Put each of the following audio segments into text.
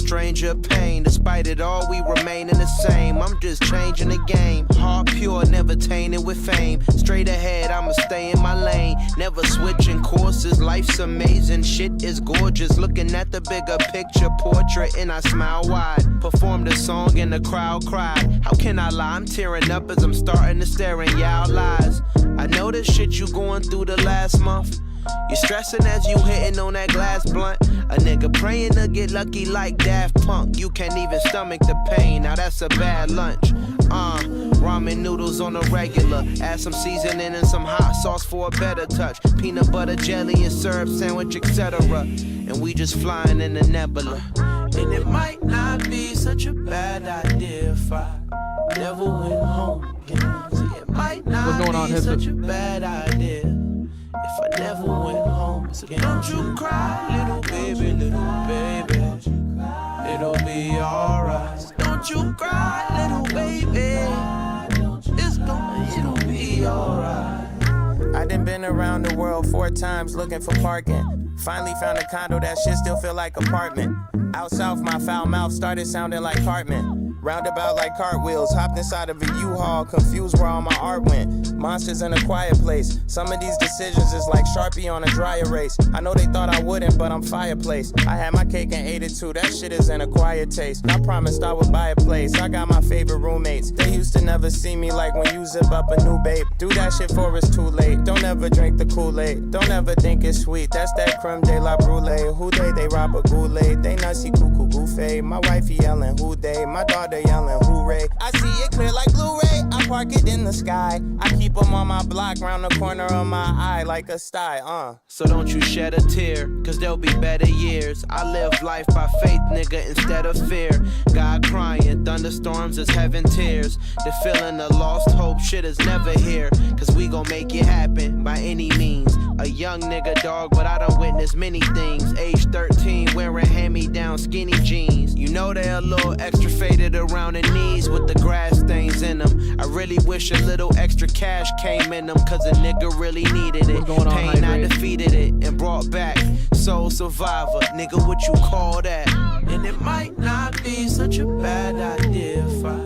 stranger pain. Despite it all, we remainin' the same. I'm just changing the game. Heart pure, never tainted with fame. Straight ahead, I'ma stay in my lane. Never switching courses, life's amazing. Shit is gorgeous. Looking at the bigger picture portrait and I smile wide. Performed a song and the crowd cried. How can I lie? I'm tearing up as I'm starting to stare in y'all lies. I know the shit you going through the last month. You're stressing as you hitting on that glass blunt. A nigga praying to get lucky like Daft Punk. You can't even stomach the pain, now that's a bad lunch. Ramen noodles on a regular. Add some seasoning and some hot sauce for a better touch. Peanut butter, jelly, and syrup sandwich, etc. And we just flying in the nebula. And it might not be such a bad idea if I never went home again. See, it might not be such a bad idea if I never went home again. Don't you cry, little baby, little baby. It'll be alright. So don't you cry, little baby. It'll be alright. I done been around the world 4 times looking for parking. Finally found a condo, that shit still feel like apartment. Out south, my foul mouth started sounding like Cartman. Roundabout like cartwheels, hopped inside of a U-Haul, confused where all my art went. Monsters in a quiet place. Some of these decisions is like Sharpie on a dry erase. I know they thought I wouldn't, but I'm fireplace. I had my cake and ate it too, that shit is an acquired taste. I promised I would buy a place, I got my favorite roommates. They used to never see me like when you zip up a new babe. Do that shit for it's too late, don't ever drink the Kool-Aid. Don't ever think it's sweet, that's that creme de la brulee. Who they rob a goulet. They nutsy cuckoo goofy. My wifey yelling who they, my daughter yelling hooray. I see it clear like Blu-ray, I park it in the sky. I keep them on my block, round the corner of my eye like a sty, So don't you shed a tear, cause there'll be better years. I live life by faith, nigga, instead of fear. God crying, thunderstorms is heaven tears. The feeling of lost hope, shit is never here. Cause we gon' make it happen by any means. A young nigga dog, but I done witnessed many things. Age 13, wearing hand-me-down skinny jeans. You know they're a little extra faded around the knees with the grass stains in them. I really wish a little extra cash came in them, cause a nigga really needed it. Pain, I defeated it and brought back. Soul survivor, nigga, what you call that? And it might not be such a bad idea if I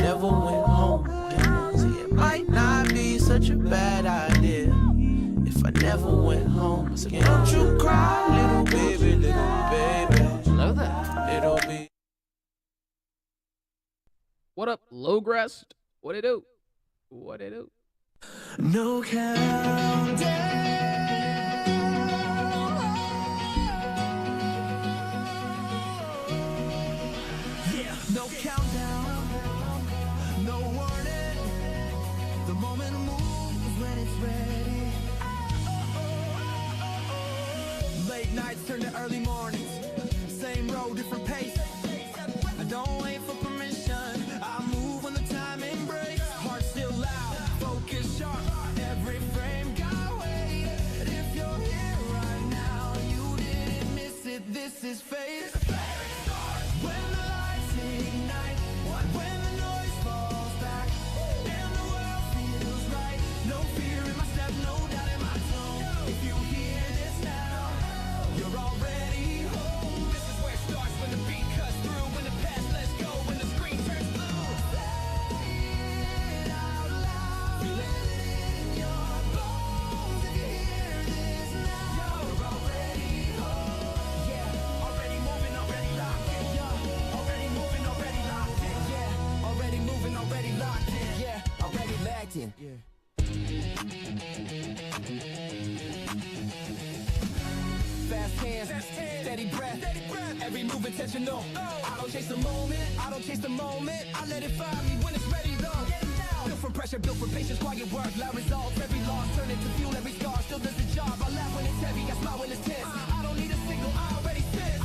never went home again. See, it might not be such a bad idea if I never went home again. Don't you cry, little baby, little baby. Love that. It'll be. What up, Lowgrass? What it do? What it do? No countdown. Yeah, no countdown, no warning. The moment moves when it's ready. Late nights turn to early mornings. Same road, different pace. I don't wait for permission. I move when the timing breaks. Heart still loud, focus sharp. Every frame got weight. If you're here right now, you didn't miss it. This is fate. When the lights ignite, when the noise falls back, and the world feels right. No fear in my step, no doubt in my tone. If you hear this now, you're already home. This is where it starts, when the beat cuts through, when the past lets go, when the screen turns blue. Say it out loud, feel it in your bones. If you hear this now, you're already home. Yeah, already moving, already locked in. Yeah, already moving, already locked in. Yeah, already moving, already locked in. Yeah, already locked in. Yeah. Fast hands, steady breath, every move intentional. I don't chase the moment, I don't chase the moment. I let it find me when it's ready though. Built from pressure, built for patience, quiet work, loud results. Every loss turn into fuel, every scar still does the job. I laugh when it's heavy, I smile when it's tense. I don't need a signal, I already sense.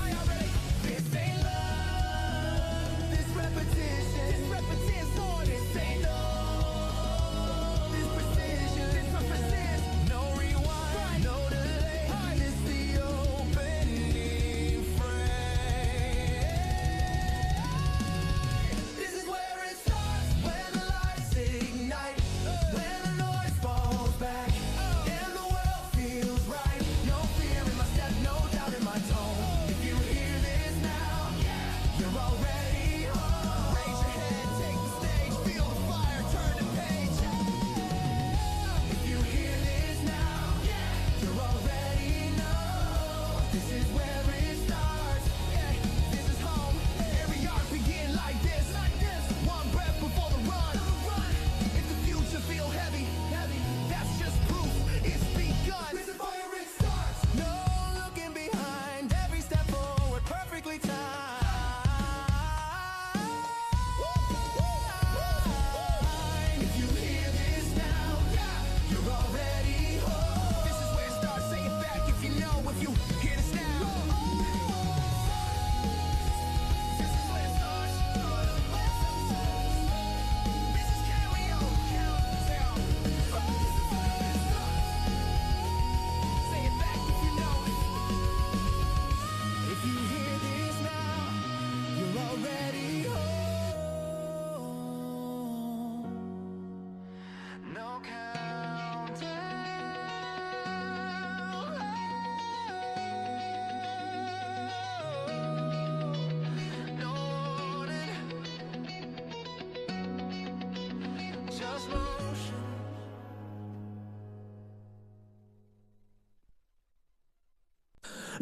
This ain't love, this repetition on it. This ain't love, this precision, this represents. No rewind, no delay. This the opening frame. This is where it starts, when the lights ignite, when the noise falls back, and the world feels right. No fear in my step, no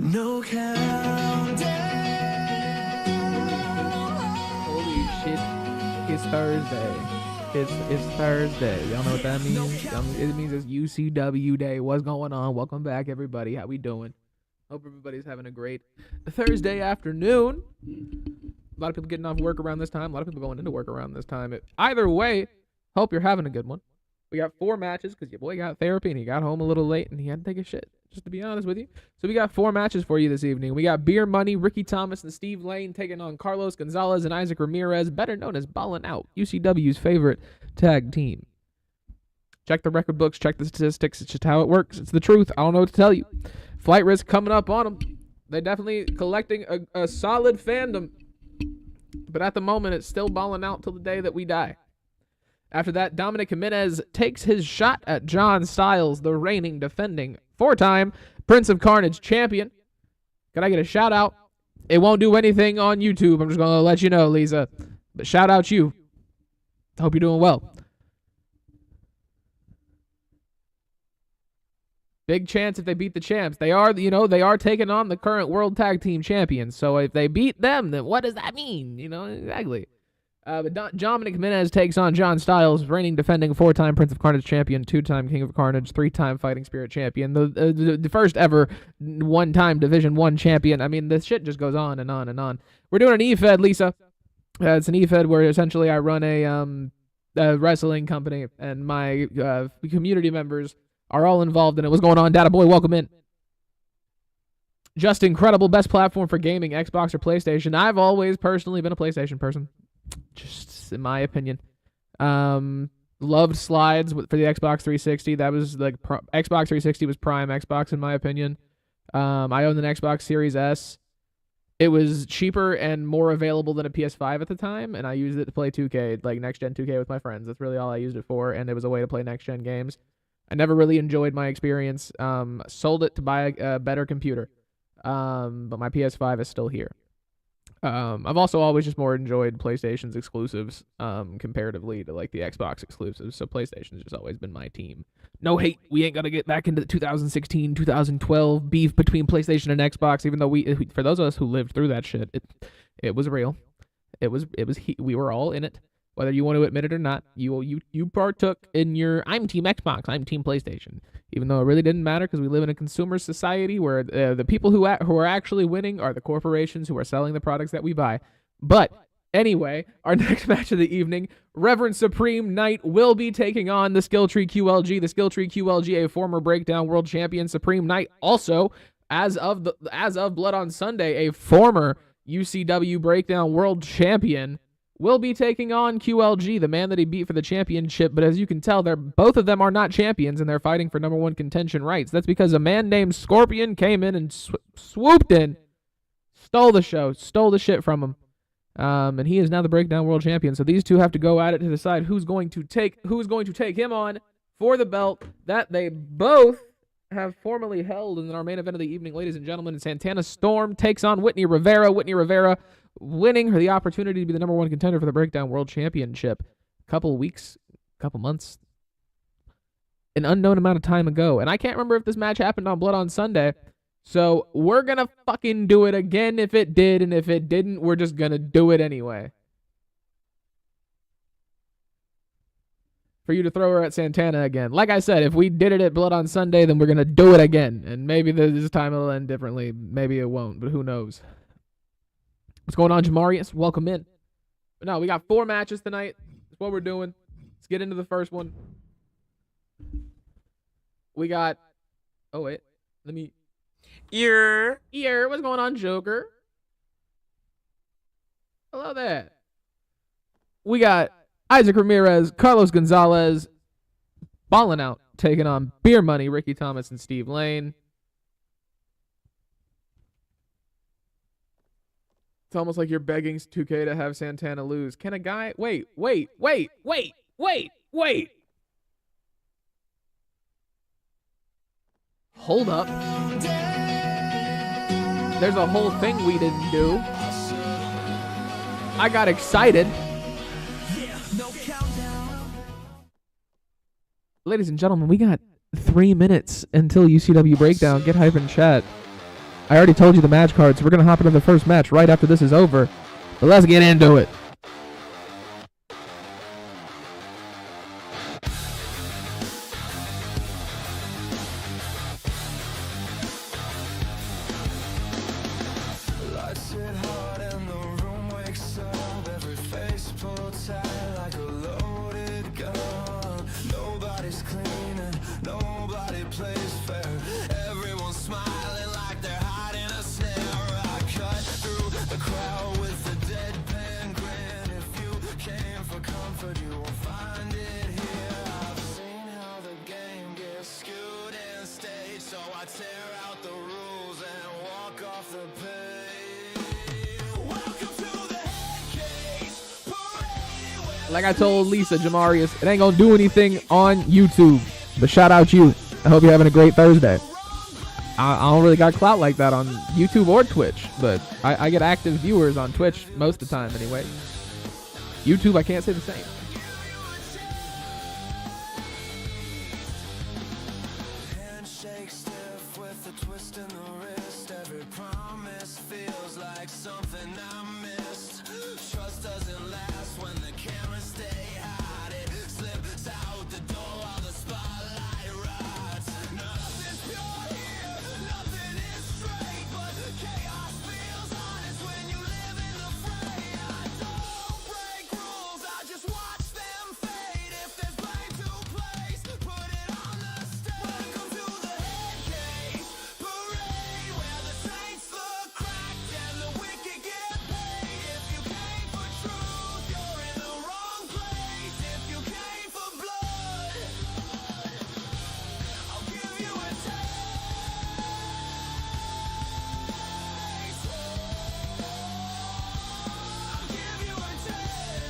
No countdown. Holy shit. It's Thursday. It's Thursday. Y'all know what that means? It means it's UCW day. What's going on? Welcome back, everybody. How we doing? Hope everybody's having a great Thursday afternoon. A lot of people getting off work around this time. A lot of people going into work around this time. Either way, hope you're having a good one. We got 4 matches because your boy got therapy and he got home a little late and he had to take a shit, just to be honest with you. So we got 4 matches for you this evening. We got Beer Money, Ricky Thomas, and Steve Lane taking on Carlos Gonzalez and Issac Ramirez, better known as Ballin Out, UCW's favorite tag team. Check the record books, check the statistics. It's just how it works. It's the truth. I don't know what to tell you. Flight Risk coming up on them. They're definitely collecting a solid fandom. But at the moment, it's still Ballin Out till the day that we die. After that, Dominic Jimenez takes his shot at John Styles, the reigning, defending, 4-time Prince of Carnage champion. Can I get a shout out? It won't do anything on YouTube. I'm just going to let you know, Lisa. But shout out you. Hope you're doing well. Big chance if they beat the champs. They are taking on the current World Tag Team Champions. So if they beat them, then what does that mean? Exactly. But Dominic Jimenez takes on John Styles, reigning, defending, 4-time Prince of Carnage champion, 2-time King of Carnage, 3-time Fighting Spirit champion, the first ever 1-time Division 1 champion. I mean, this shit just goes on and on and on. We're doing an Efed, Lisa. It's an Efed where essentially I run a wrestling company, and my community members are all involved in it. What's going on, Data Boy? Welcome in. Just incredible. Best platform for gaming, Xbox or PlayStation. I've always personally been a PlayStation person. Just in my opinion. Loved slides for the Xbox 360. That was like Xbox 360 was prime Xbox in my opinion. I owned an Xbox Series S. It was cheaper and more available than a PS5 at the time, and I used it to play 2K, like next gen 2K with my friends. That's really all I used it for, and it was a way to play next gen games. I never really enjoyed my experience. Sold it to buy a better computer. But my PS5 is still here. I've also always just more enjoyed PlayStation's exclusives comparatively to like the Xbox exclusives. So PlayStation's just always been my team. No hate. We ain't got to get back into the 2016, 2012 beef between PlayStation and Xbox, even though for those of us who lived through that shit, it was real. We were all in it. Whether you want to admit it or not, you partook in your, I'm Team Xbox, I'm Team PlayStation. Even though it really didn't matter because we live in a consumer society where the people who are actually winning are the corporations who are selling the products that we buy. But anyway, our next match of the evening, Reverend Supreme Knight will be taking on the Skill Tree QLG. The Skill Tree QLG, a former Breakdown World Champion. Supreme Knight also, as of Blood on Sunday, a former UCW Breakdown World Champion, will be taking on QLG, the man that he beat for the championship. But as you can tell, both of them are not champions, and they're fighting for #1 contention rights. That's because a man named Scorpion came in and swooped in, stole the show, stole the shit from him. And he is now the Breakdown World Champion. So these two have to go at it to decide who's going to take him on for the belt that they both have formerly held in our main event of the evening, ladies and gentlemen. Santana Storm takes on Whitney Rivera. Whitney Rivera winning her the opportunity to be the #1 contender for the Breakdown World Championship. Couple months, an unknown amount of time ago. And I can't remember if this match happened on Blood on Sunday. So we're going to fucking do it again if it did, and if it didn't, we're just going to do it anyway. For you to throw her at Santana again. Like I said, if we did it at Blood on Sunday, then we're going to do it again. And maybe this time it'll end differently. Maybe it won't, but who knows. What's going on, Jamarius? Welcome in. But no, we got 4 matches tonight. That's what we're doing. Let's get into the first one. We got... Oh, wait. Let me... Ear. What's going on, Joker? Hello there. We got Issac Ramirez, Carlos Gonzalez, Ballin Out, taking on Beer Money, Ricky Thomas, and Steve Lane. It's almost like you're begging 2K to have Santana lose. Can a guy... Wait. Hold up. There's a whole thing we didn't do. I got excited. Ladies and gentlemen, we got 3 minutes until UCW Breakdown. Get hype in chat. I already told you the match cards. So we're going to hop into the first match right after this is over. But let's get into it. Like I told Lisa Jamarius, it ain't gonna do anything on YouTube. But shout out you. I hope you're having a great Thursday. I don't really got clout like that on YouTube or Twitch, but I get active viewers on Twitch most of the time anyway. YouTube, I can't say the same.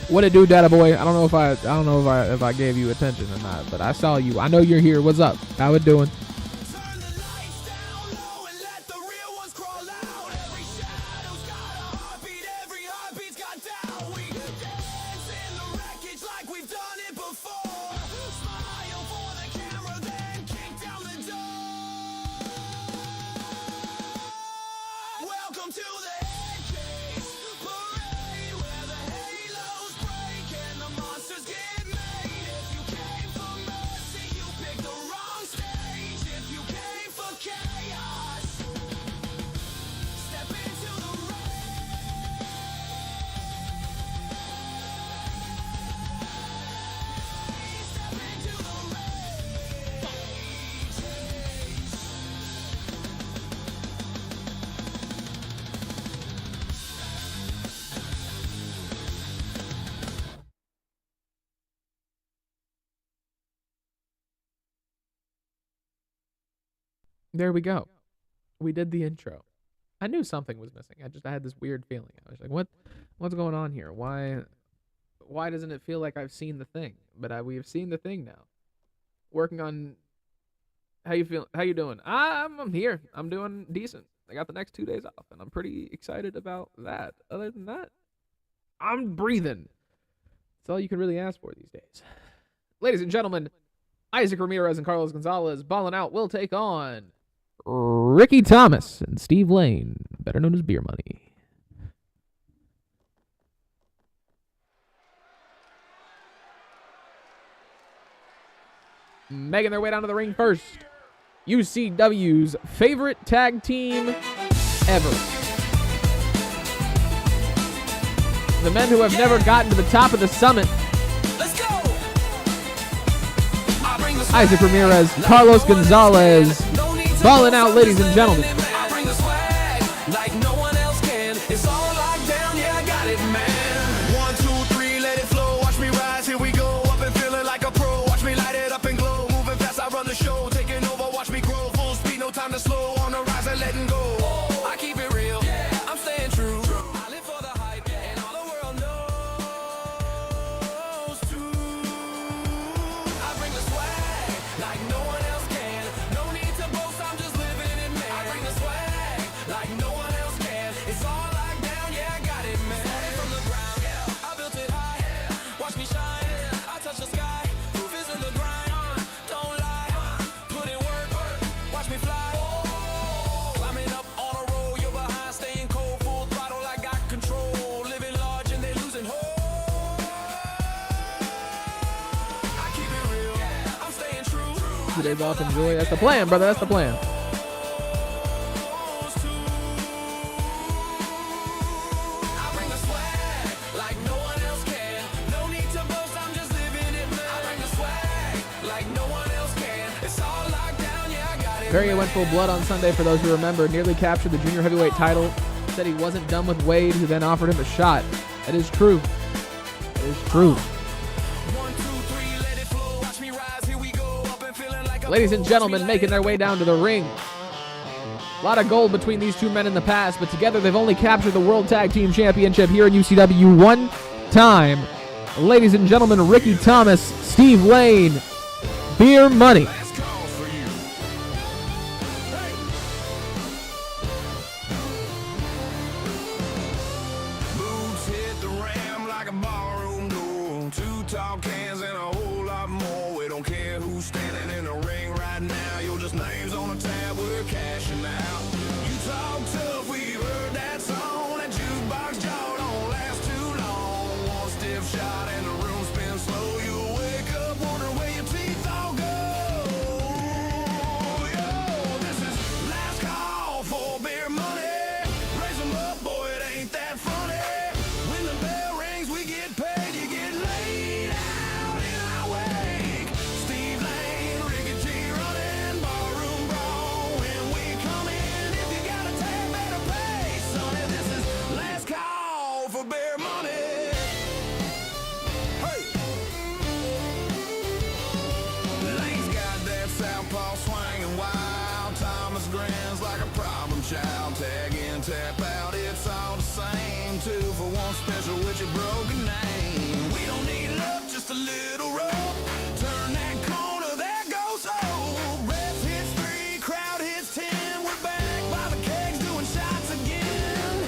What it do, Data Boy? I don't know if I gave you attention or not, but I saw you. I know you're here. What's up? How it doing? There we go. We did the intro. I knew something was missing. I had this weird feeling. I was like, what's going on here? Why doesn't it feel like I've seen the thing? But we have seen the thing now. Working on how you feel. How you doing? I'm here. I'm doing decent. I got the next 2 days off, and I'm pretty excited about that. Other than that, I'm breathing. That's all you can really ask for these days. Ladies and gentlemen, Issac Ramirez and Carlos Gonzalez, Ballin out, will take on Ricky Thomas and Steve Lane, better known as Beer Money. Making their way down to the ring first, UCW's favorite tag team ever. The men who have never gotten to the top of the summit. Let's go. Issac Ramirez, Carlos Gonzalez, Ballin out, ladies and gentlemen. I bring the swag like no one else can. It's all locked down, yeah, I got it, man. 1, 2, 3, let it flow. Watch me rise, here we go. Up and feeling like a pro. Watch me light it up and glow. Moving fast, I run the show. Taking over, watch me grow. Full speed, no time to slow. On the rise and letting go. I keep it real, I'm staying true. I live for the hype, and all the world knows too. I bring the swag like no one else can. No need to boast, I'm just living it, man. I bring the 2 days off. Enjoy. That's the plan, brother. That's the plan. Perrier went full blood on Sunday, for those who remember. Nearly captured the junior heavyweight title. Said he wasn't done with Wade, who then offered him a shot. That is true. It is true. Ladies and gentlemen, making their way down to the ring. A lot of gold between these two men in the past, but together they've only captured the World Tag Team Championship here in UCW one time. Ladies and gentlemen, Ricky Thomas, Steve Lane, Beer Money. Tap out, it's all the same. 2 for 1 special with your broken name. We don't need luck, just a little rope. Turn that corner, there goes hope. Ref hits 3, crowd hits 10. We're back by the kegs doing shots again.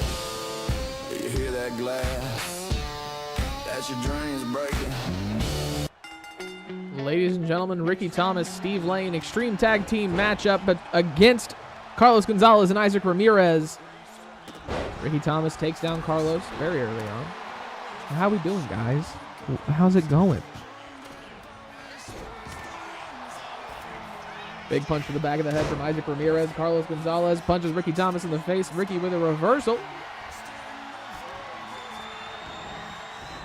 You hear that glass? That's your dreams breaking. Ladies and gentlemen, Ricky Thomas, Steve Lane, Extreme Tag Team matchup, but against Carlos Gonzalez and Issac Ramirez. Ricky Thomas takes down Carlos very early on. How we doing, guys? How's it going? Big punch to the back of the head from Issac Ramirez. Carlos Gonzalez punches Ricky Thomas in the face. Ricky with a reversal.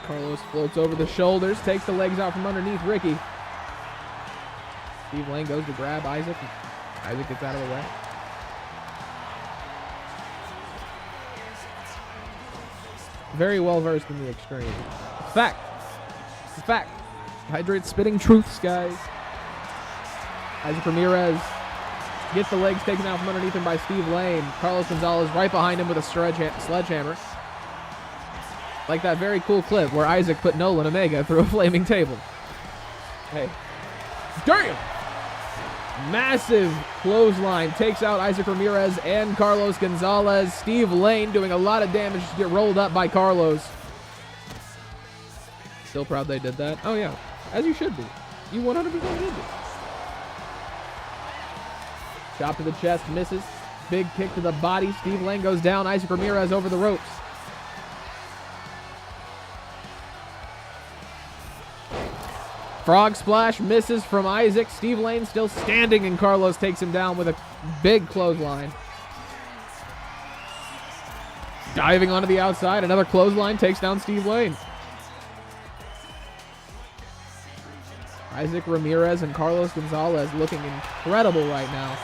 Carlos floats over the shoulders, takes the legs out from underneath Ricky. Steve Lane goes to grab Issac. Issac gets out of the way. Very well versed in the extreme. Fact. Hydrate spitting truths, guys. Issac Ramirez gets the legs taken out from underneath him by Steve Lane. Carlos Gonzalez right behind him with a sledgehammer. Like that very cool clip where Issac put Nolan Omega through a flaming table. Hey. Damn! Massive clothesline takes out Issac Ramirez and Carlos Gonzalez. Steve Lane doing a lot of damage to get rolled up by Carlos. Still proud they did that. Oh yeah, as you should be. You 100% should be. Chop to the chest, misses. Big kick to the body. Steve Lane goes down. Issac Ramirez over the ropes. Frog splash misses from Issac. Steve Lane still standing, and Carlos takes him down with a big clothesline. Diving onto the outside, another clothesline takes down Steve Lane. Issac Ramirez and Carlos Gonzalez looking incredible right now.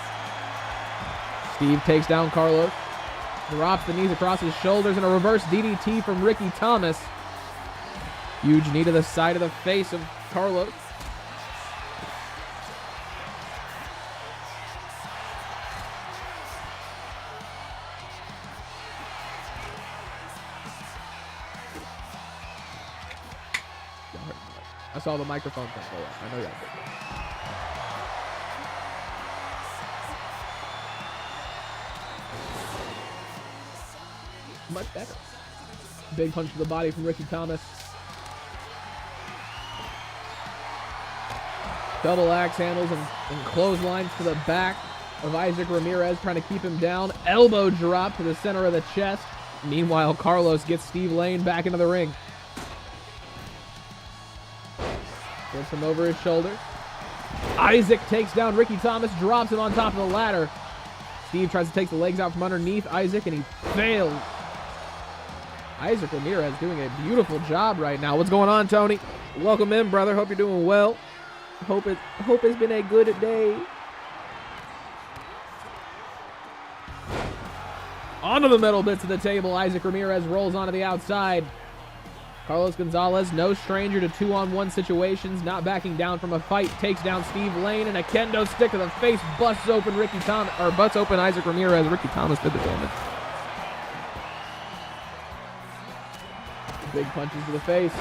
Steve takes down Carlos. Drops the knees across his shoulders and a reverse DDT from Ricky Thomas. Huge knee to the side of the face of Carlos. I saw the microphone thing go up. I know y'all did. Much better. Big punch to the body from Ricky Thomas. Double axe handles and clotheslines to the back of Issac Ramirez, trying to keep him down. Elbow drop to the center of the chest. Meanwhile, Carlos gets Steve Lane back into the ring. Puts him over his shoulder. Issac takes down Ricky Thomas, drops him on top of the ladder. Steve tries to take the legs out from underneath Issac, and he fails. Issac Ramirez doing a beautiful job right now. What's going on, Tony? Welcome in, brother. Hope you're doing well. Hope it's been a good day. Onto the middle bits of the table. Issac Ramirez rolls onto the outside. Carlos Gonzalez, no stranger to 2-on-1 situations, not backing down from a fight, takes down Steve Lane, and a kendo stick to the face busts open Issac Ramirez. Ricky Thomas did the damage. Big punches to the face.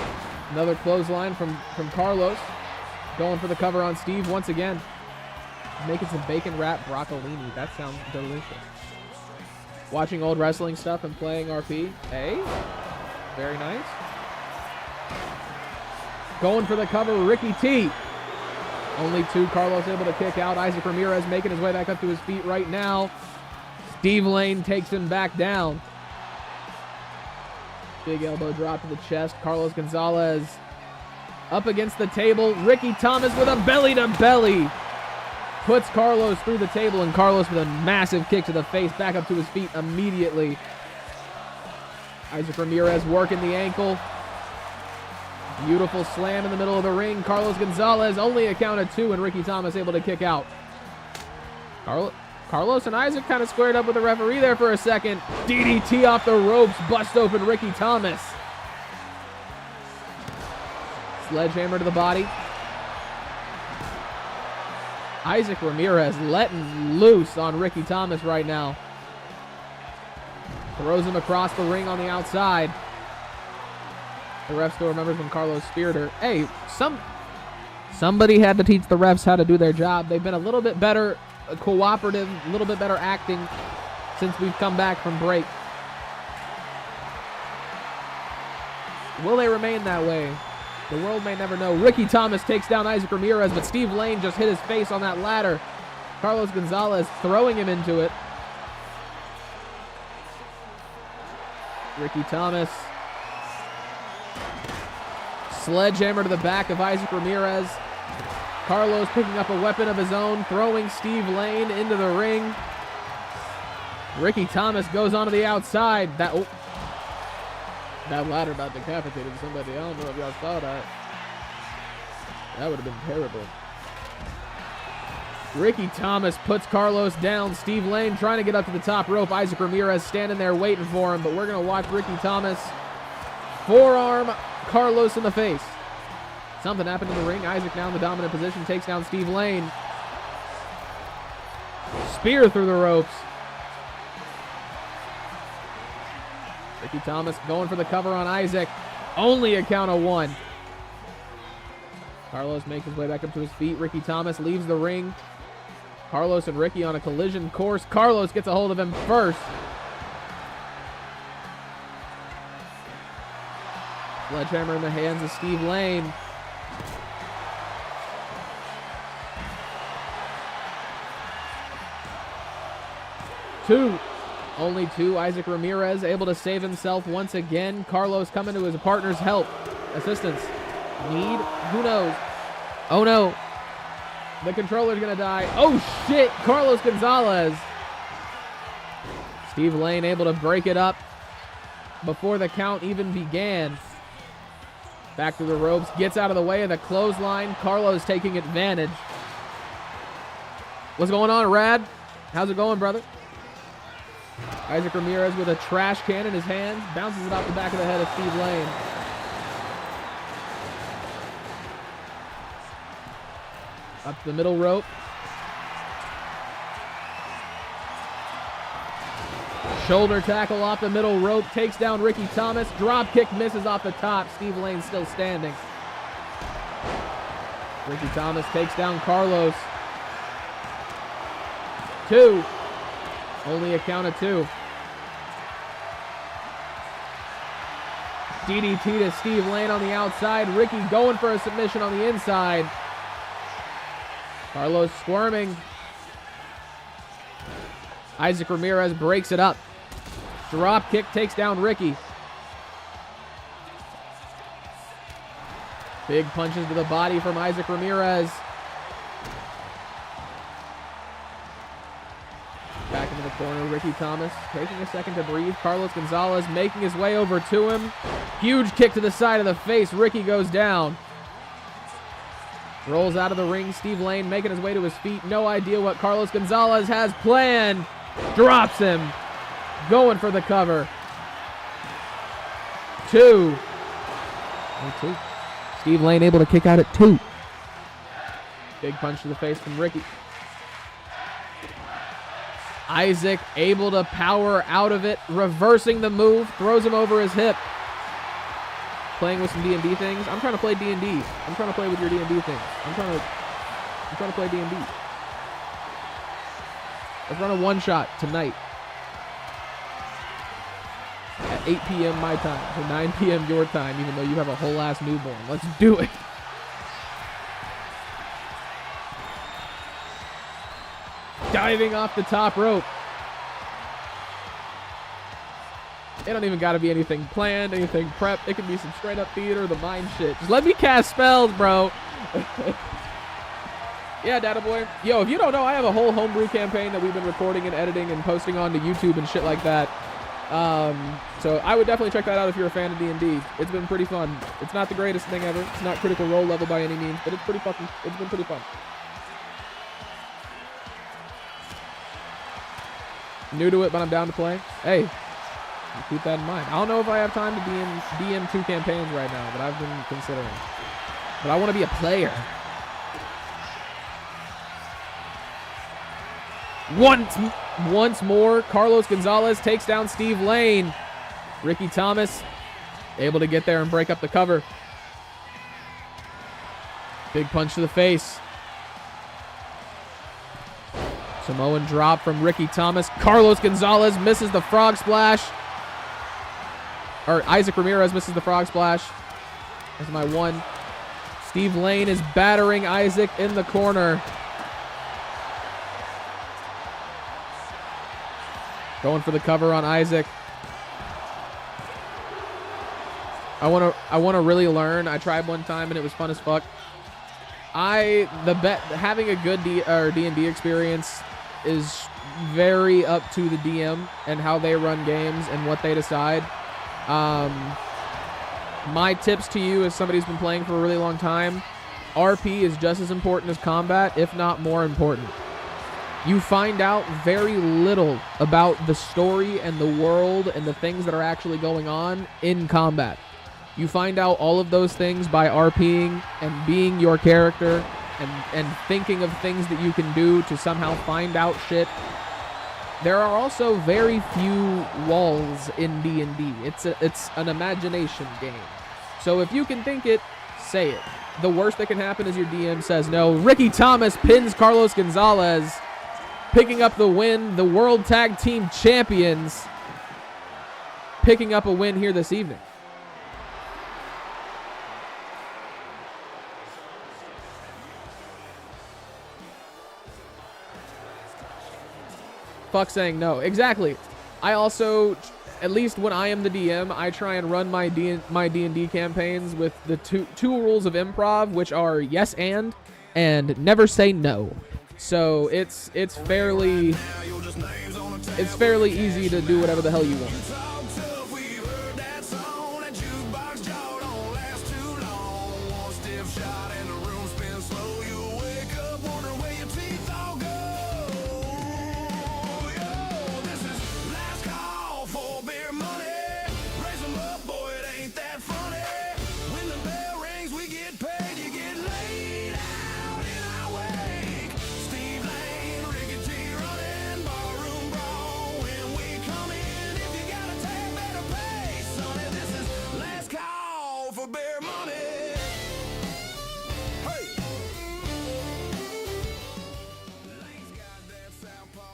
Another clothesline from Carlos. Going for the cover on Steve once again. Making some bacon wrap broccolini. That sounds delicious. Watching old wrestling stuff and playing RP. Hey, very nice. Going for the cover, Ricky T. Only two. Carlos able to kick out. Issac Ramirez making his way back up to his feet right now. Steve Lane takes him back down. Big elbow drop to the chest. Carlos Gonzalez up against the table. Ricky Thomas with a belly-to-belly. Puts Carlos through the table, and Carlos with a massive kick to the face, back up to his feet immediately. Issac Ramirez working the ankle. Beautiful slam in the middle of the ring. Carlos Gonzalez only a count of 2, and Ricky Thomas able to kick out. Carlos and Issac kind of squared up with the referee there for a second. DDT off the ropes, bust open Ricky Thomas. Sledgehammer to the body. Issac Ramirez letting loose on Ricky Thomas right now. Throws him across the ring on the outside. The ref still remembers when Carlos speared her. Hey, somebody had to teach the refs how to do their job. They've been a little bit better cooperative, a little bit better acting since we've come back from break. Will they remain that way? The world may never know. Ricky Thomas takes down Issac Ramirez, but Steve Lane just hit his face on that ladder. Carlos Gonzalez throwing him into it. Ricky Thomas. Sledgehammer to the back of Issac Ramirez. Carlos picking up a weapon of his own, throwing Steve Lane into the ring. Ricky Thomas goes onto the outside. That ladder about decapitated somebody. I don't know if y'all saw that. That would have been terrible. Ricky Thomas puts Carlos down. Steve Lane trying to get up to the top rope. Issac Ramirez standing there waiting for him, but we're going to watch Ricky Thomas forearm Carlos in the face. Something happened in the ring. Issac now in the dominant position, takes down Steve Lane. Spear through the ropes. Ricky Thomas going for the cover on Issac. Only a count of 1. Carlos makes his way back up to his feet. Ricky Thomas leaves the ring. Carlos and Ricky on a collision course. Carlos gets a hold of him first. Sledgehammer in the hands of Steve Lane. Only 2. Issac Ramirez able to save himself once again. Carlos coming to his partner's help. Assistance. Need? Who knows? Oh no. The controller's gonna die. Oh shit! Carlos Gonzalez. Steve Lane able to break it up before the count even began. Back through the ropes. Gets out of the way of the clothesline. Carlos taking advantage. What's going on, Rad? How's it going, brother? Issac Ramirez with a trash can in his hands. Bounces it off the back of the head of Steve Lane. Up the middle rope. Shoulder tackle off the middle rope. Takes down Ricky Thomas. Drop kick misses off the top. Steve Lane still standing. Ricky Thomas takes down Carlos. 2. Only a count of 2. DDT to Steve Lane on the outside. Ricky going for a submission on the inside. Carlos squirming. Issac Ramirez breaks it up. Drop kick takes down Ricky. Big punches to the body from Issac Ramirez. corner, Ricky Thomas taking a second to breathe. Carlos Gonzalez making his way over to him. Huge kick to the side of the face. Ricky goes down. Rolls out of the ring. Steve Lane making his way to his feet. No idea what Carlos Gonzalez has planned. Drops him. Going for the cover. 2. Steve Lane able to kick out at 2. Big punch to the face from Ricky. Issac able to power out of it, reversing the move, throws him over his hip. Playing with some D&D things. I'm trying to play D&D. I'm trying to play with your D&D things. I'm trying to play D&D. Let's run a one-shot tonight at 8 p.m. my time, so 9 p.m. your time, even though you have a whole ass newborn. Let's do it. Diving off the top rope. It don't even got to be anything planned, anything prepped. It can be some straight up theater, the mind shit. Just let me cast spells, bro. Yeah, Data Boy. Yo, if you don't know, I have a whole homebrew campaign that we've been recording and editing and posting onto YouTube and shit like that. So I would definitely check that out if you're a fan of D&D. It's been pretty fun. It's not the greatest thing ever. It's not Critical Role level by any means, but it's been pretty fun. New to it, but I'm down to play. Hey, keep that in mind. I don't know if I have time to DM 2 campaigns right now, but I've been considering. But I want to be a player. Once more, Carlos Gonzalez takes down Steve Lane. Ricky Thomas able to get there and break up the cover. Big punch to the face. Samoan drop from Ricky Thomas. Carlos Gonzalez misses the frog splash. Or Isaac Ramirez misses the frog splash. That's my 1. Steve Lane is battering Isaac in the corner. Going for the cover on Isaac. I want to really learn. I tried one time and it was fun as fuck. Having a good D&D experience is very up to the DM and how they run games and what they decide. My tips to you as somebody who's been playing for a really long time, RP is just as important as combat, if not more important. You find out very little about the story and the world and the things that are actually going on in combat. You find out all of those things by RPing and being your character and thinking of things that you can do to somehow find out shit. There are also very few walls in D&D. It's an imagination game. So if you can think it, say it. The worst that can happen is your DM says no. Ricky Thomas pins Carlos Gonzalez, picking up the win. The World Tag Team Champions picking up a win here this evening. Fuck saying no. Exactly. I also, at least when I am the DM, I try and run my D&D campaigns with the two rules of improv, which are yes and never say no. So it's fairly easy to do whatever the hell you want.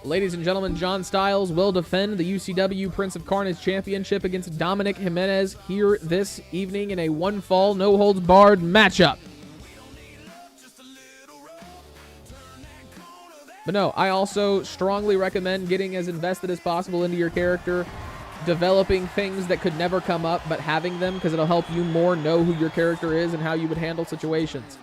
Ladies and gentlemen, John Styles will defend the UCW Prince of Carnage Championship against Dominic Jimenez here this evening in a one-fall, no-holds-barred matchup. But no, I also strongly recommend getting as invested as possible into your character, developing things that could never come up, but having them, because it'll help you more know who your character is and how you would handle situations.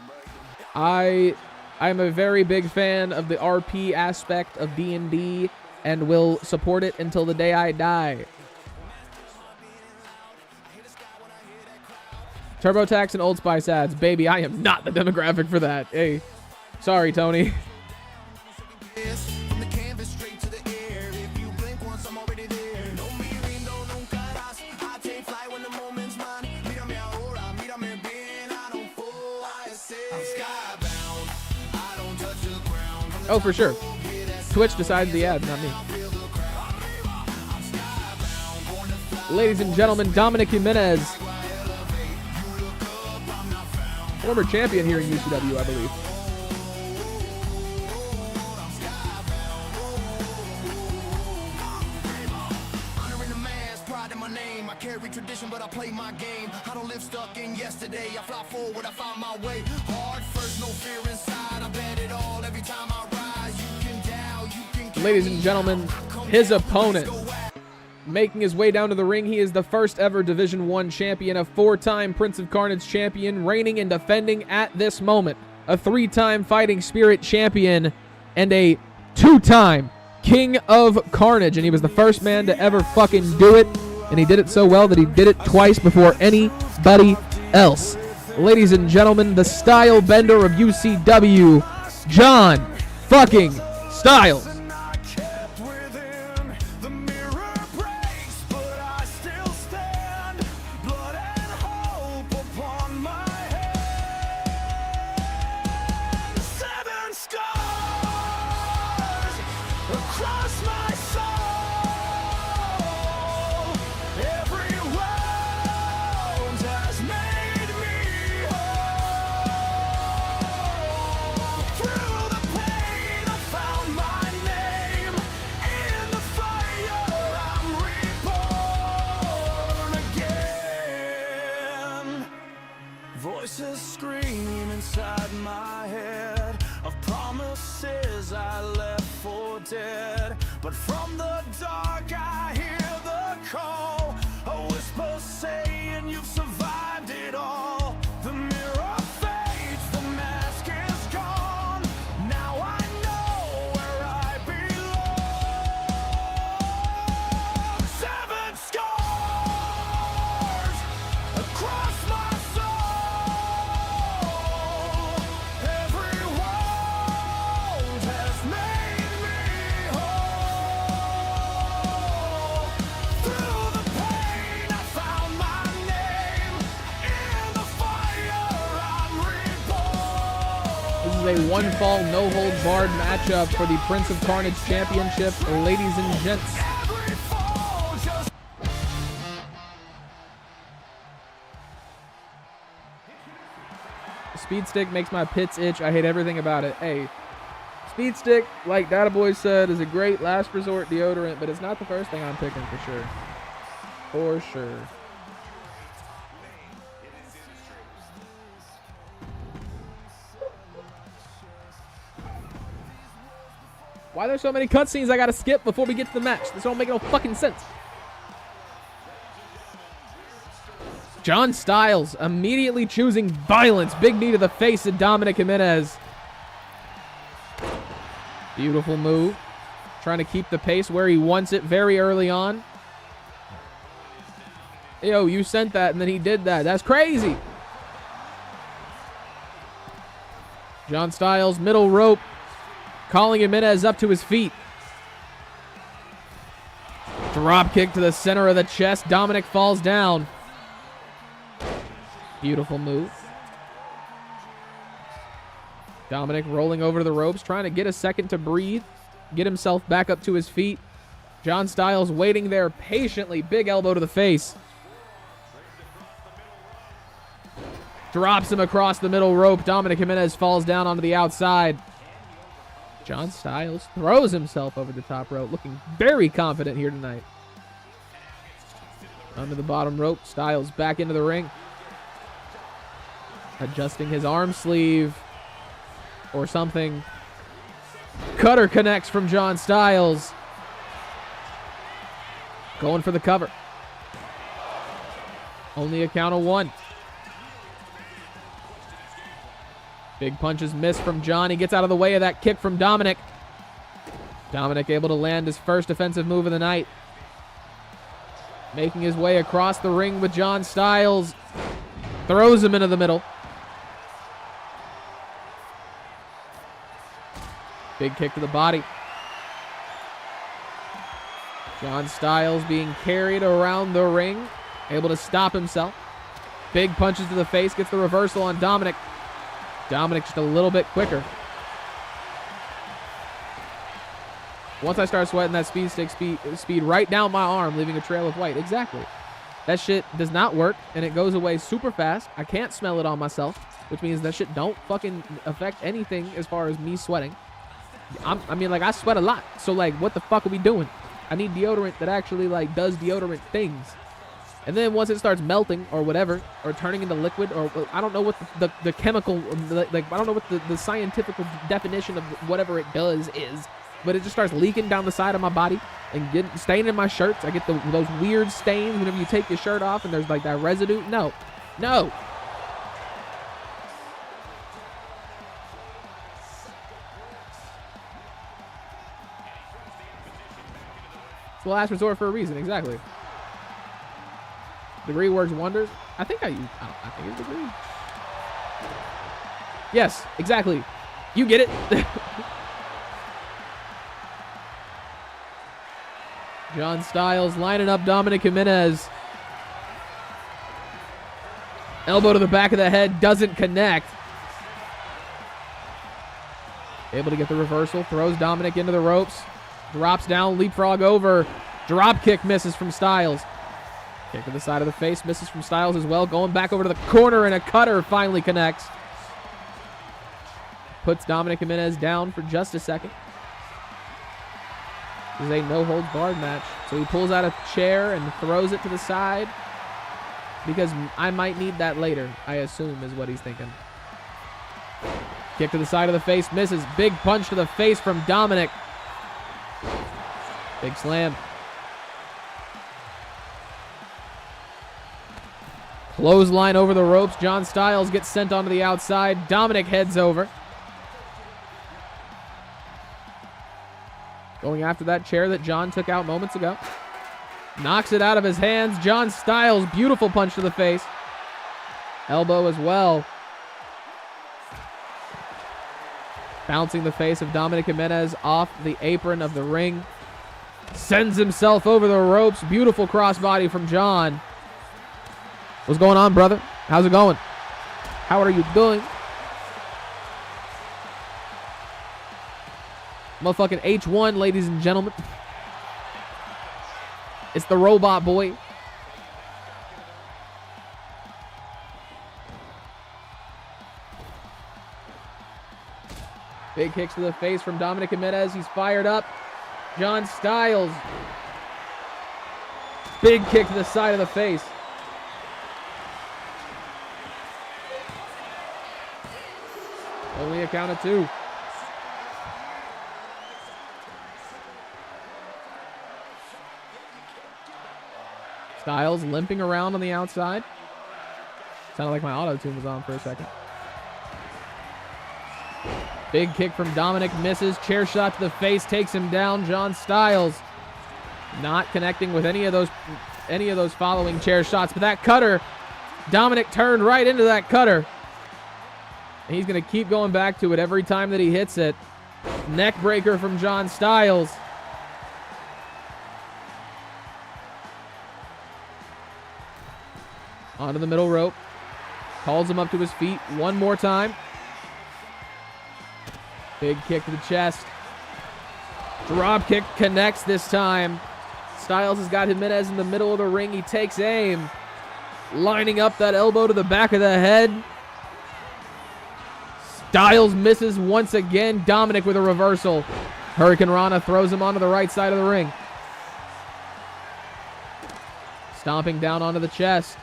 I'm a very big fan of the RP aspect of D&D. and will support it until the day I die. TurboTax and Old Spice ads. Baby, I am not the demographic for that. Hey, sorry, Tony. From the canvas straight to the air. If you blink once, I'm already there. No mirando, nunca harás. I take flight when the moment's mine. Mírame ahora, mírame bien. I don't fool, I say. I'm skybound. I don't touch the ground. Oh, for sure. Twitch decides the ad, not me. Ladies and gentlemen, Dominic Jimenez. Former champion here in UCW, I believe. Carry tradition, but I play my game. I don't live stuck in yesterday. I fly forward, I find my way. Hard first, no fear inside. I bet it all every time I rise. You can doubt, you can. Ladies and gentlemen, his opponent, making his way down to the ring, he is the first ever Division I champion, a 4-time Prince of Carnage champion, reigning and defending at this moment, a 3-time Fighting Spirit champion, and a 2-time King of Carnage. And he was the first man to ever fucking do it. And he did it so well that he did it twice before anybody else. Ladies and gentlemen, the style bender of UCW, John fucking Styles. Voices scream inside my head of promises I left for dead. But from the dark I hear the call, a whisper saying you've survived it all. The mirror fades, the mask is gone. Now I know where I belong. 7 scars across my a one-fall, no-hold-barred matchup for the Prince of Carnage Championship, ladies and gents. Speed Stick makes my pits itch. I hate everything about it. Hey, Speed Stick, like Data Boy said, is a great last resort deodorant, but it's not the first thing I'm picking for sure. For sure. Why are there so many cutscenes I gotta skip before we get to the match? This don't make no fucking sense. John Styles immediately choosing violence. Big knee to the face of Dominic Jimenez. Beautiful move. Trying to keep the pace where he wants it very early on. Yo, you sent that and then he did that. That's crazy. John Styles, middle rope. Calling Jimenez up to his feet. Drop kick to the center of the chest. Dominic falls down. Beautiful move. Dominic rolling over to the ropes, trying to get a second to breathe, get himself back up to his feet. John Styles waiting there patiently. Big elbow to the face. Drops him across the middle rope. Dominic Jimenez falls down onto the outside. John Styles throws himself over the top rope, looking very confident here tonight. Under the bottom rope, Styles back into the ring. Adjusting his arm sleeve or something. Cutter connects from John Styles. Going for the cover. Only a count of 1. Big punches miss from John. He gets out of the way of that kick from Dominic. Dominic able to land his first defensive move of the night. Making his way across the ring with John Styles. Throws him into the middle. Big kick to the body. John Styles being carried around the ring. Able to stop himself. Big punches to the face. Gets the reversal on Dominic. Dominic just a little bit quicker. Once I start sweating, that speed stick speed right down my arm, leaving a trail of white. Exactly. That shit does not work, and it goes away super fast. I can't smell it on myself, which means that shit don't fucking affect anything as far as me sweating. I mean, like, I sweat a lot, so, like, what the fuck are we doing? I need deodorant that actually, like, does deodorant things. And then once it starts melting or whatever, or turning into liquid, or I don't know what the chemical, like, I don't know what the scientific definition of whatever it does is, but it just starts leaking down the side of my body and staining my shirts. I get those weird stains whenever you take your shirt off and there's like that residue. No. No. It's the last resort for a reason, exactly. Degree works wonders. I think I think it's degree. Yes, exactly. You get it. John Styles lining up Dominic Jimenez. Elbow to the back of the head, doesn't connect. Able to get the reversal, throws Dominic into the ropes. Drops down, leapfrog over. Drop kick misses from Styles. Kick to the side of the face, misses from Styles as well. Going back over to the corner, and a cutter finally connects. Puts Dominic Jimenez down for just a second. This is a no-holds-barred match. So he pulls out a chair and throws it to the side because I might need that later, I assume, is what he's thinking. Kick to the side of the face, misses. Big punch to the face from Dominic. Big slam. Clothesline over the ropes. John Styles gets sent onto the outside. Dominic heads over. Going after that chair that John took out moments ago. Knocks it out of his hands. John Styles, beautiful punch to the face. Elbow as well. Bouncing the face of Dominic Jimenez off the apron of the ring. Sends himself over the ropes. Beautiful crossbody from John. What's going on, brother? How's it going? How are you doing? Motherfucking H1, ladies and gentlemen. It's the robot boy. Big kicks to the face from Dominic Jimenez. He's fired up. John Styles. Big kick to the side of the face. Only a count of 2. Styles limping around on the outside. Sounded like my auto-tune was on for a second. Big kick from Dominic, misses. Chair shot to the face, takes him down. John Styles not connecting with any of those following chair shots. But that cutter, Dominic turned right into that cutter. And he's going to keep going back to it every time that he hits it. Neck breaker from John Styles. Onto the middle rope. Calls him up to his feet one more time. Big kick to the chest. Drop kick connects this time. Styles has got Jimenez in the middle of the ring. He takes aim. Lining up that elbow to the back of the head. Styles misses once again. Dominic with a reversal. Hurricane Rana throws him onto the right side of the ring. Stomping down onto the chest.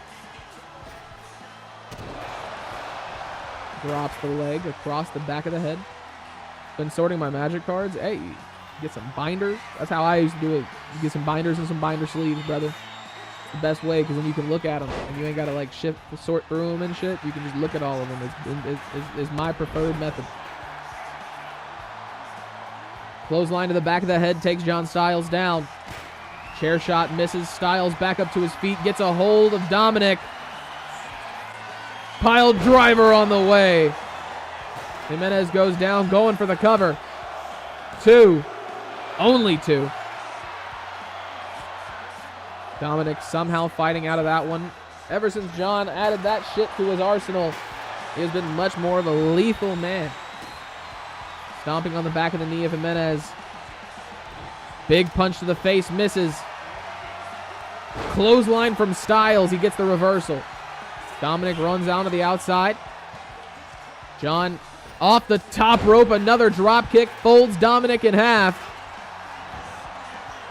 Drops the leg across the back of the head. Been sorting my magic cards. Hey, get some binders. That's how I used to do it. You get some binders and some binder sleeves, brother. It's the best way because then you can look at them and you ain't got to like sort through them and shit. You can just look at all of them. It's my preferred method. Clothesline to the back of the head takes John Styles down. Chair shot misses. Styles back up to his feet, gets a hold of Dominic. Pile driver on the way. Jimenez goes down, going for the cover. 2. Only 2. Dominic somehow fighting out of that one. Ever since John added that shit to his arsenal, he has been much more of a lethal man. Stomping on the back of the knee of Jimenez. Big punch to the face, misses. Clothesline from Styles, he gets the reversal. Dominic runs out to the outside. John off the top rope, another drop kick, folds Dominic in half.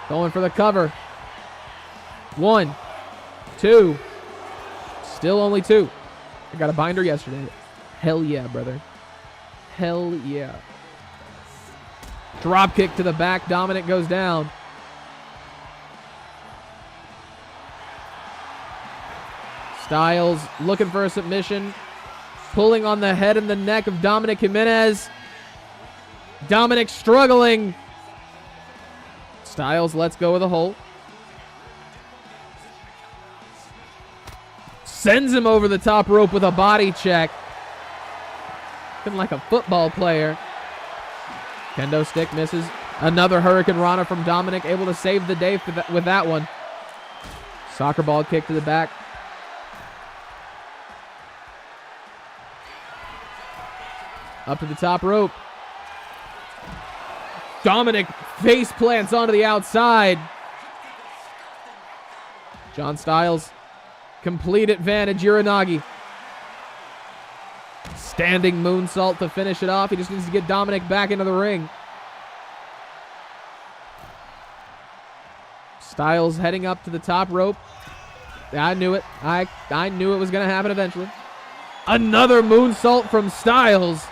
Going for the cover. 1, 2. Still only 2. I got a binder yesterday. Hell yeah, brother. Hell yeah. Drop kick to the back. Dominic goes down. Styles looking for a submission. Pulling on the head and the neck of Dominic Jimenez. Dominic struggling. Styles lets go of the hold. Sends him over the top rope with a body check. Looking like a football player. Kendo stick misses. Another Hurricane Rana from Dominic, able to save the day with that one. Soccer ball kick to the back. Up to the top rope. Dominic face plants onto the outside. John Styles, complete advantage, Uranagi. Standing moonsault to finish it off. He just needs to get Dominic back into the ring. Styles heading up to the top rope. I knew it. I knew it was going to happen eventually. Another moonsault from Styles.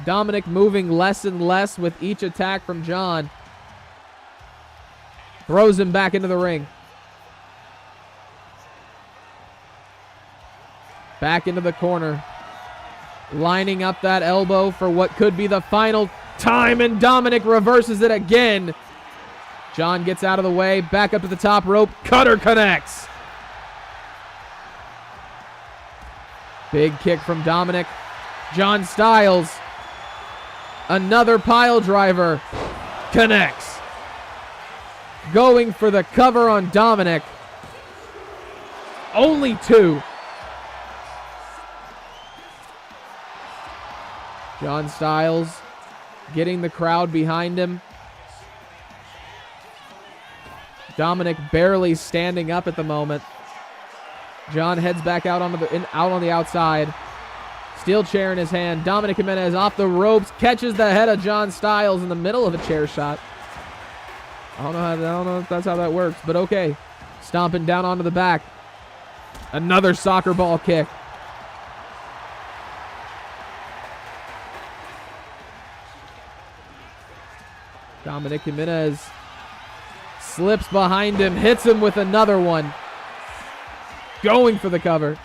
Dominic moving less and less with each attack from John. Throws him back into the ring. Back into the corner. Lining up that elbow for what could be the final time, and Dominic reverses it again. John gets out of the way. Back up to the top rope. Cutter connects. Big kick from Dominic. John Styles. Another pile driver. Connects. Going for the cover on Dominic. Only 2. John Styles getting the crowd behind him. Dominic barely standing up at the moment. John heads back out on the outside. Steel chair in his hand. Dominic Jimenez off the ropes, catches the head of John Styles in the middle of a chair shot. I don't know if that's how that works, but okay. Stomping down onto the back. Another soccer ball kick. Dominic Jimenez slips behind him, hits him with another one. Going for the cover.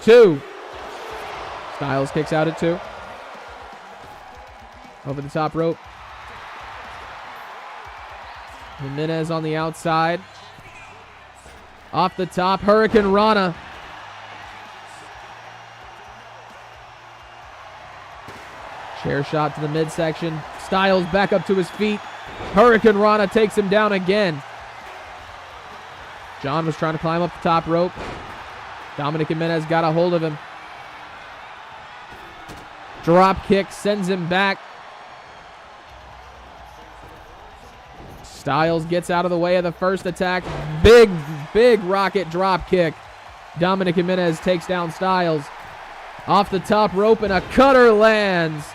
2. Styles kicks out at 2. Over the top rope. Jimenez on the outside. Off the top, Hurricane Rana. Chair shot to the midsection. Styles back up to his feet. Hurricane Rana takes him down again. John was trying to climb up the top rope. Dominic Jimenez got a hold of him. Drop kick sends him back. Styles gets out of the way of the first attack. Big rocket drop kick. Dominic Jimenez takes down Styles. Off the top rope and a cutter lands.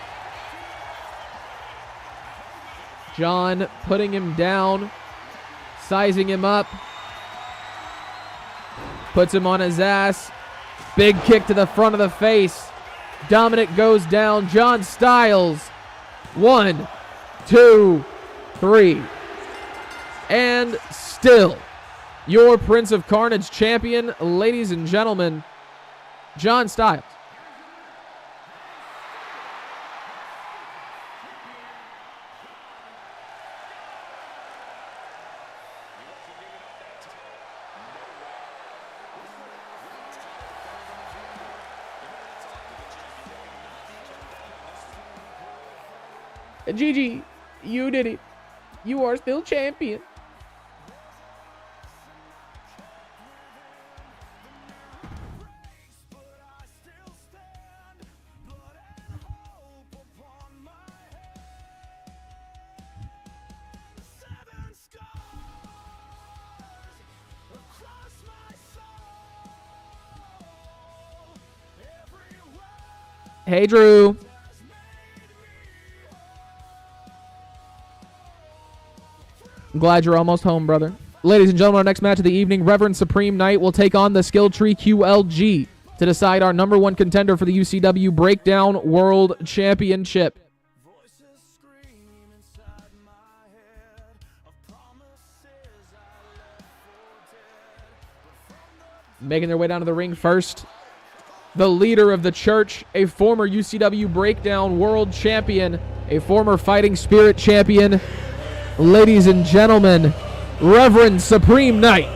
John putting him down, sizing him up. Puts him on his ass. Big kick to the front of the face. Dominic goes down. John Styles. 1, 2, 3. And still, your Prince of Carnage champion, ladies and gentlemen, John Styles. GG, you did it. You are still champion. Hey, Drew. I'm glad you're almost home, brother. Ladies and gentlemen, our next match of the evening, Reverend Supreme Knight will take on the Skill Tree QLG to decide our #1 contender for the UCW Breakdown World Championship. Making their way down to the ring first, the leader of the church, a former UCW Breakdown World Champion, a former Fighting Spirit Champion. Ladies and gentlemen, Reverend Supreme Knight.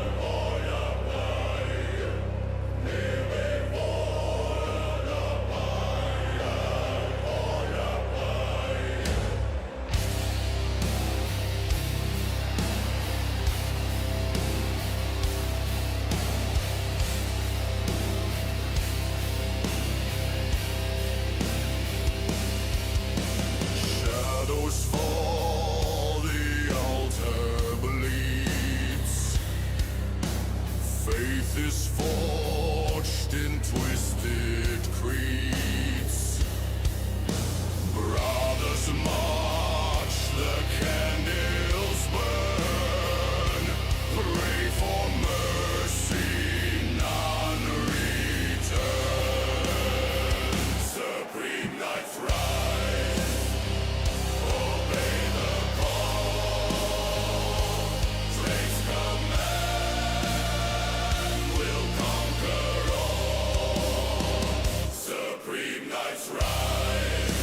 Shadows fall, the altar bleeds. Faith is forged in twisted creeds. Brothers march, the candles burn. Pray for mercy, none return. Supreme Knight's rise. Obey the call. Drake's command will conquer all. Supreme Knight's rise.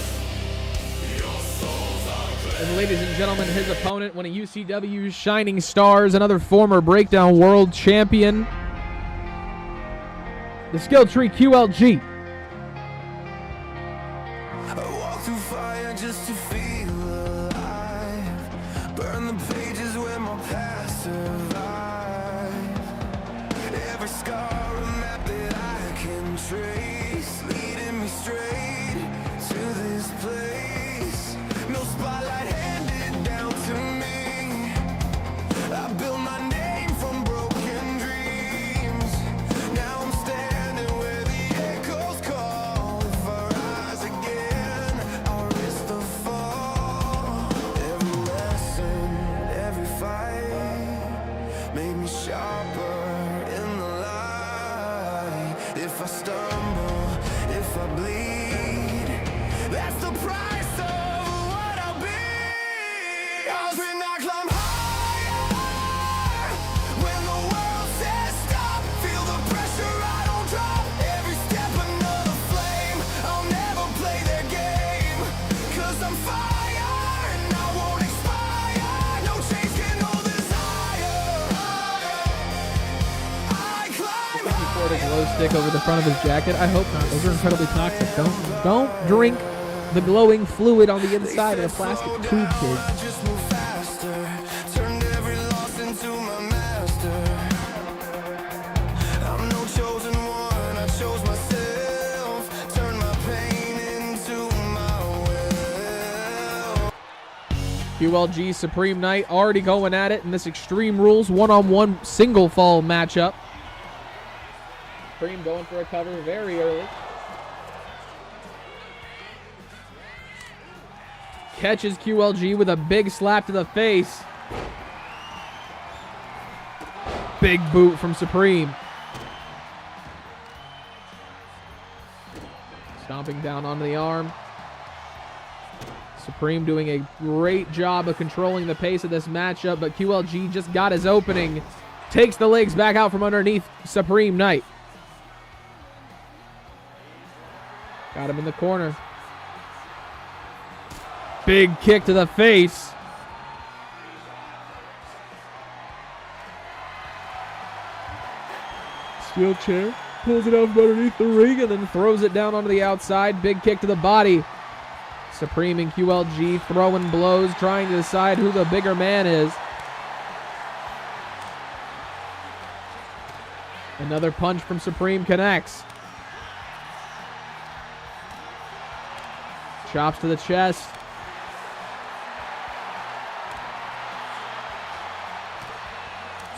Your souls are cleansed. And ladies and gentlemen, his opponent, one of UCW's shining stars, another former Breakdown World Champion, the Skill Tree QLG. I walk through fire just to feel alive. Burn the pages where my past survived. Every scar a map that I can trace, leading me straight to this place. No spotlight handed down to me. I built my name from broken dreams. Now I'm standing where the echoes call. If I rise again, I'll risk the fall. Every lesson, every fight made me sharper in the light. If I stumble, if I bleed, that's the price of what I'll be. I'll spin, I climb higher. When the world says stop, feel the pressure, I don't drop. Every step another flame, I'll never play their game. 'Cause I'm fire and I won't expire. No chains can hold this higher. I climb He poured a glow stick over the front of his jacket. I hope not. Those are incredibly toxic. Don't drink the glowing fluid on the inside of a plastic tube, kid. I just move faster, turned every loss into my master. I'm no chosen one, I chose myself. Turn my pain into my will. QLG Supreme Knight already going at it in this Extreme Rules one-on-one single fall matchup. Supreme going for a cover very early. Catches QLG with a big slap to the face. Big boot from Supreme. Stomping down onto the arm. Supreme doing a great job of controlling the pace of this matchup, but QLG just got his opening. Takes the legs back out from underneath Supreme Knight. Got him in the corner. Big kick to the face. Steel chair. Pulls it out from underneath the ring and then throws it down onto the outside. Big kick to the body. Supreme and QLG throwing blows, trying to decide who the bigger man is. Another punch from Supreme connects. Chops to the chest.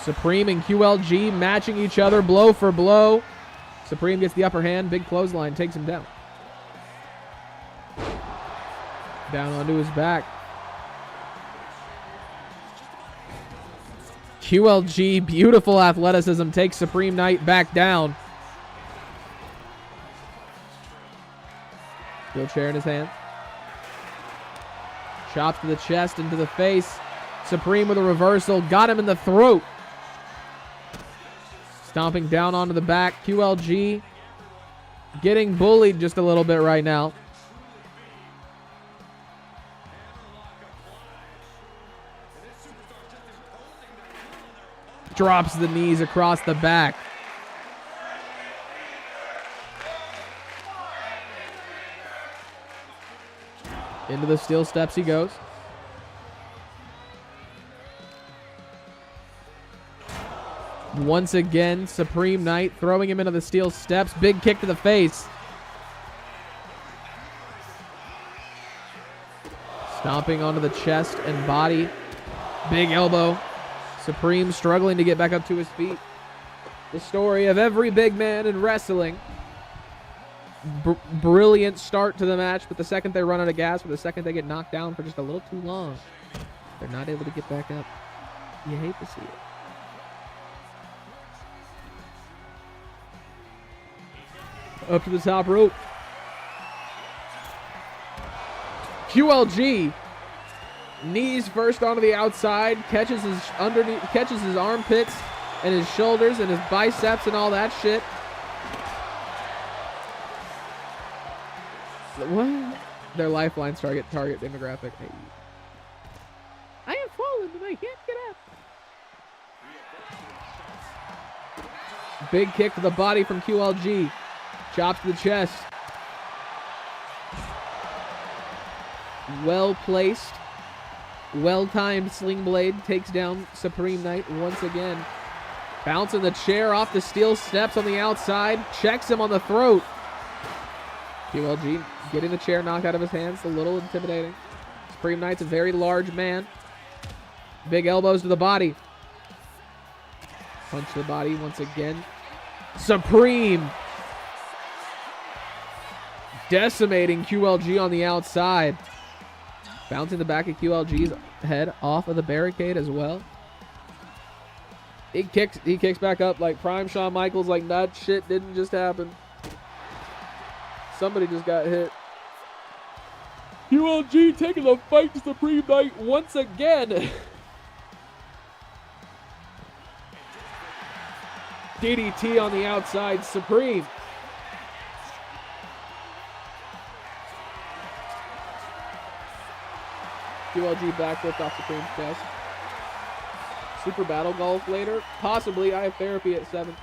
Supreme and QLG matching each other blow for blow. Supreme gets the upper hand. Big clothesline takes him down. Down onto his back. QLG, beautiful athleticism, takes Supreme Knight back down. Wheelchair in his hand. Chops to the chest, into the face. Supreme with a reversal, got him in the throat. Stomping down onto the back. QLG getting bullied just a little bit right now. Drops the knees across the back. Into the steel steps he goes. Once again, Supreme Knight throwing him into the steel steps. Big kick to the face. Stomping onto the chest and body. Big elbow. Supreme struggling to get back up to his feet. The story of every big man in wrestling. Brilliant start to the match, but the second they run out of gas, or the second they get knocked down for just a little too long, they're not able to get back up. You hate to see it. Up to the top rope. QLG. Knees first onto the outside, catches his armpits and his shoulders and his biceps and all that shit. What? Their Lifeline's target demographic. Hey. I am fallen and I can't get up. Big kick to the body from QLG. Chops to the chest. Well placed. Well-timed sling blade takes down Supreme Knight once again. Bouncing the chair off the steel steps on the outside. Checks him on the throat. QLG getting the chair knocked out of his hands. A little intimidating. Supreme Knight's a very large man. Big elbows to the body. Punch to the body once again. Supreme decimating QLG on the outside. Bouncing the back of QLG's head off of the barricade as well. He kicks back up like prime Shawn Michaels, like that shit didn't just happen. Somebody just got hit. QLG taking the fight to Supreme Knight once again. DDT on the outside, Supreme. QLG backflip off Supreme's chest. Super battle golf later. Possibly. I have therapy at 7.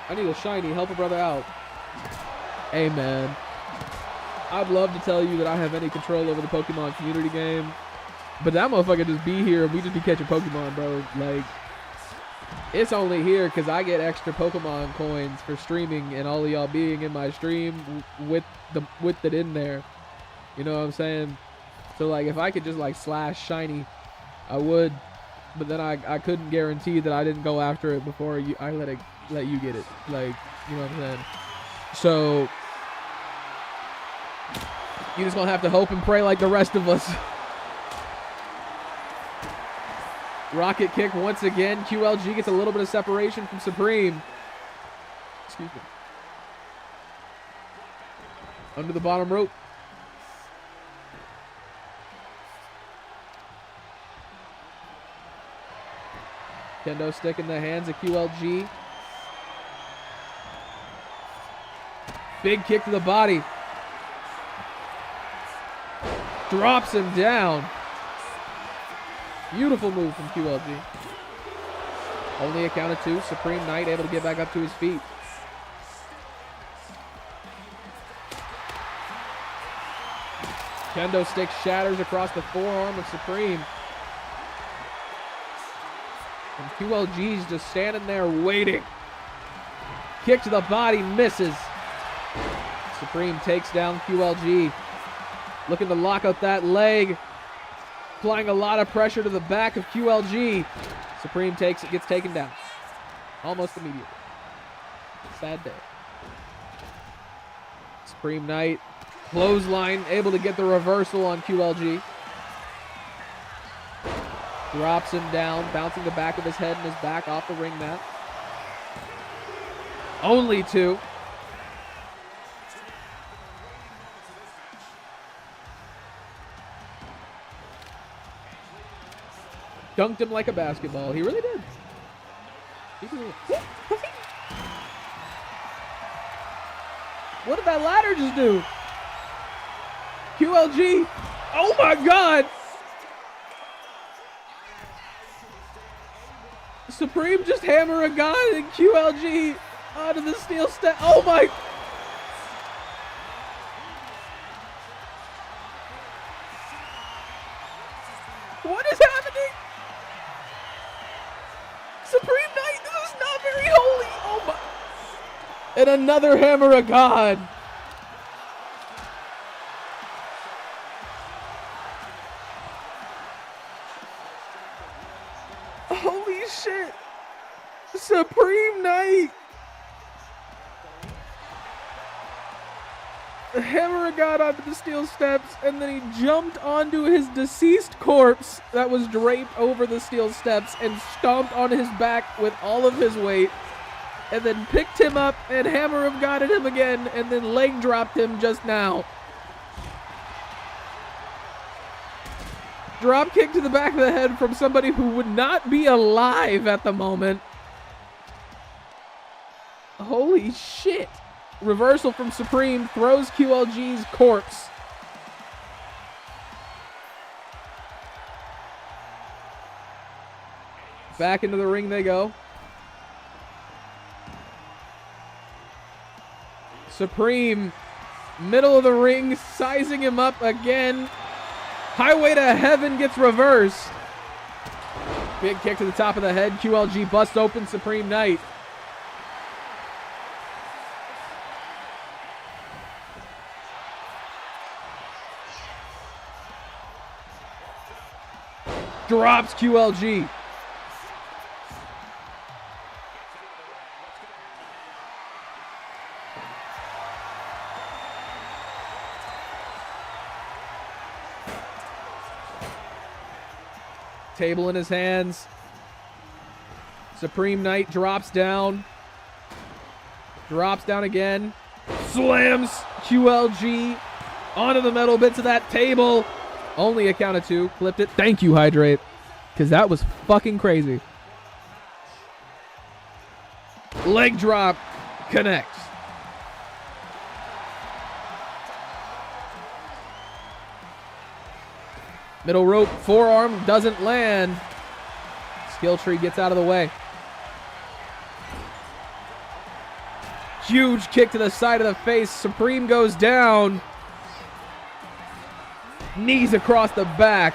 I need a shiny. Help a brother out. Hey, man. I'd love to tell you that I have any control over the Pokemon community game. But that motherfucker just be here and we just be catching Pokemon, bro. Like, it's only here because I get extra Pokemon coins for streaming and all of y'all being in my stream with it in there. You know what I'm saying? So, like, if I could just, like, slash shiny, I would. But then I couldn't guarantee that I didn't go after it before I let you get it. Like, you know what I'm saying? So, you just gonna have to hope and pray like the rest of us. Rocket kick once again. QLG gets a little bit of separation from Supreme. Excuse me. Under the bottom rope. Kendo stick in the hands of QLG. Big kick to the body. Drops him down. Beautiful move from QLG. Only a count of 2. Supreme Knight able to get back up to his feet. Kendo stick shatters across the forearm of Supreme. And QLG's just standing there waiting. Kick to the body, misses. Supreme takes down QLG. Looking to lock out that leg. Applying a lot of pressure to the back of QLG. Supreme takes it, gets taken down. Almost immediately. Sad day. Supreme Knight. Clothesline, able to get the reversal on QLG. Drops him down, bouncing the back of his head and his back off the ring mat. Only 2. Dunked him like a basketball. He really did. He really did. What did that ladder just do? QLG. Oh my God. Supreme just hammer a guy and QLG onto the steel step. Oh my. What is happening? Supreme Knight, this is not very holy. Oh my. And another hammer of God. Holy shit. Supreme Knight. The hammer of God onto the steel steps, and then he jumped onto his deceased corpse that was draped over the steel steps and stomped on his back with all of his weight, and then picked him up and hammer of God at him again, and then leg dropped him just now. Drop kick to the back of the head from somebody who would not be alive at the moment. Holy shit. Reversal from Supreme, throws QLG's corpse. Back into the ring they go. Supreme, middle of the ring, sizing him up again. Highway to Heaven gets reversed. Big kick to the top of the head. QLG busts open Supreme Knight. Drops QLG. Table in his hands. Supreme Knight drops down. Drops down again. Slams QLG onto the metal bits of that table. Only a count of 2. Clipped it. Thank you, Hydrate. Because that was fucking crazy. Leg drop. Connects. Middle rope. Forearm doesn't land. Skill tree gets out of the way. Huge kick to the side of the face. Supreme goes down. Knees across the back.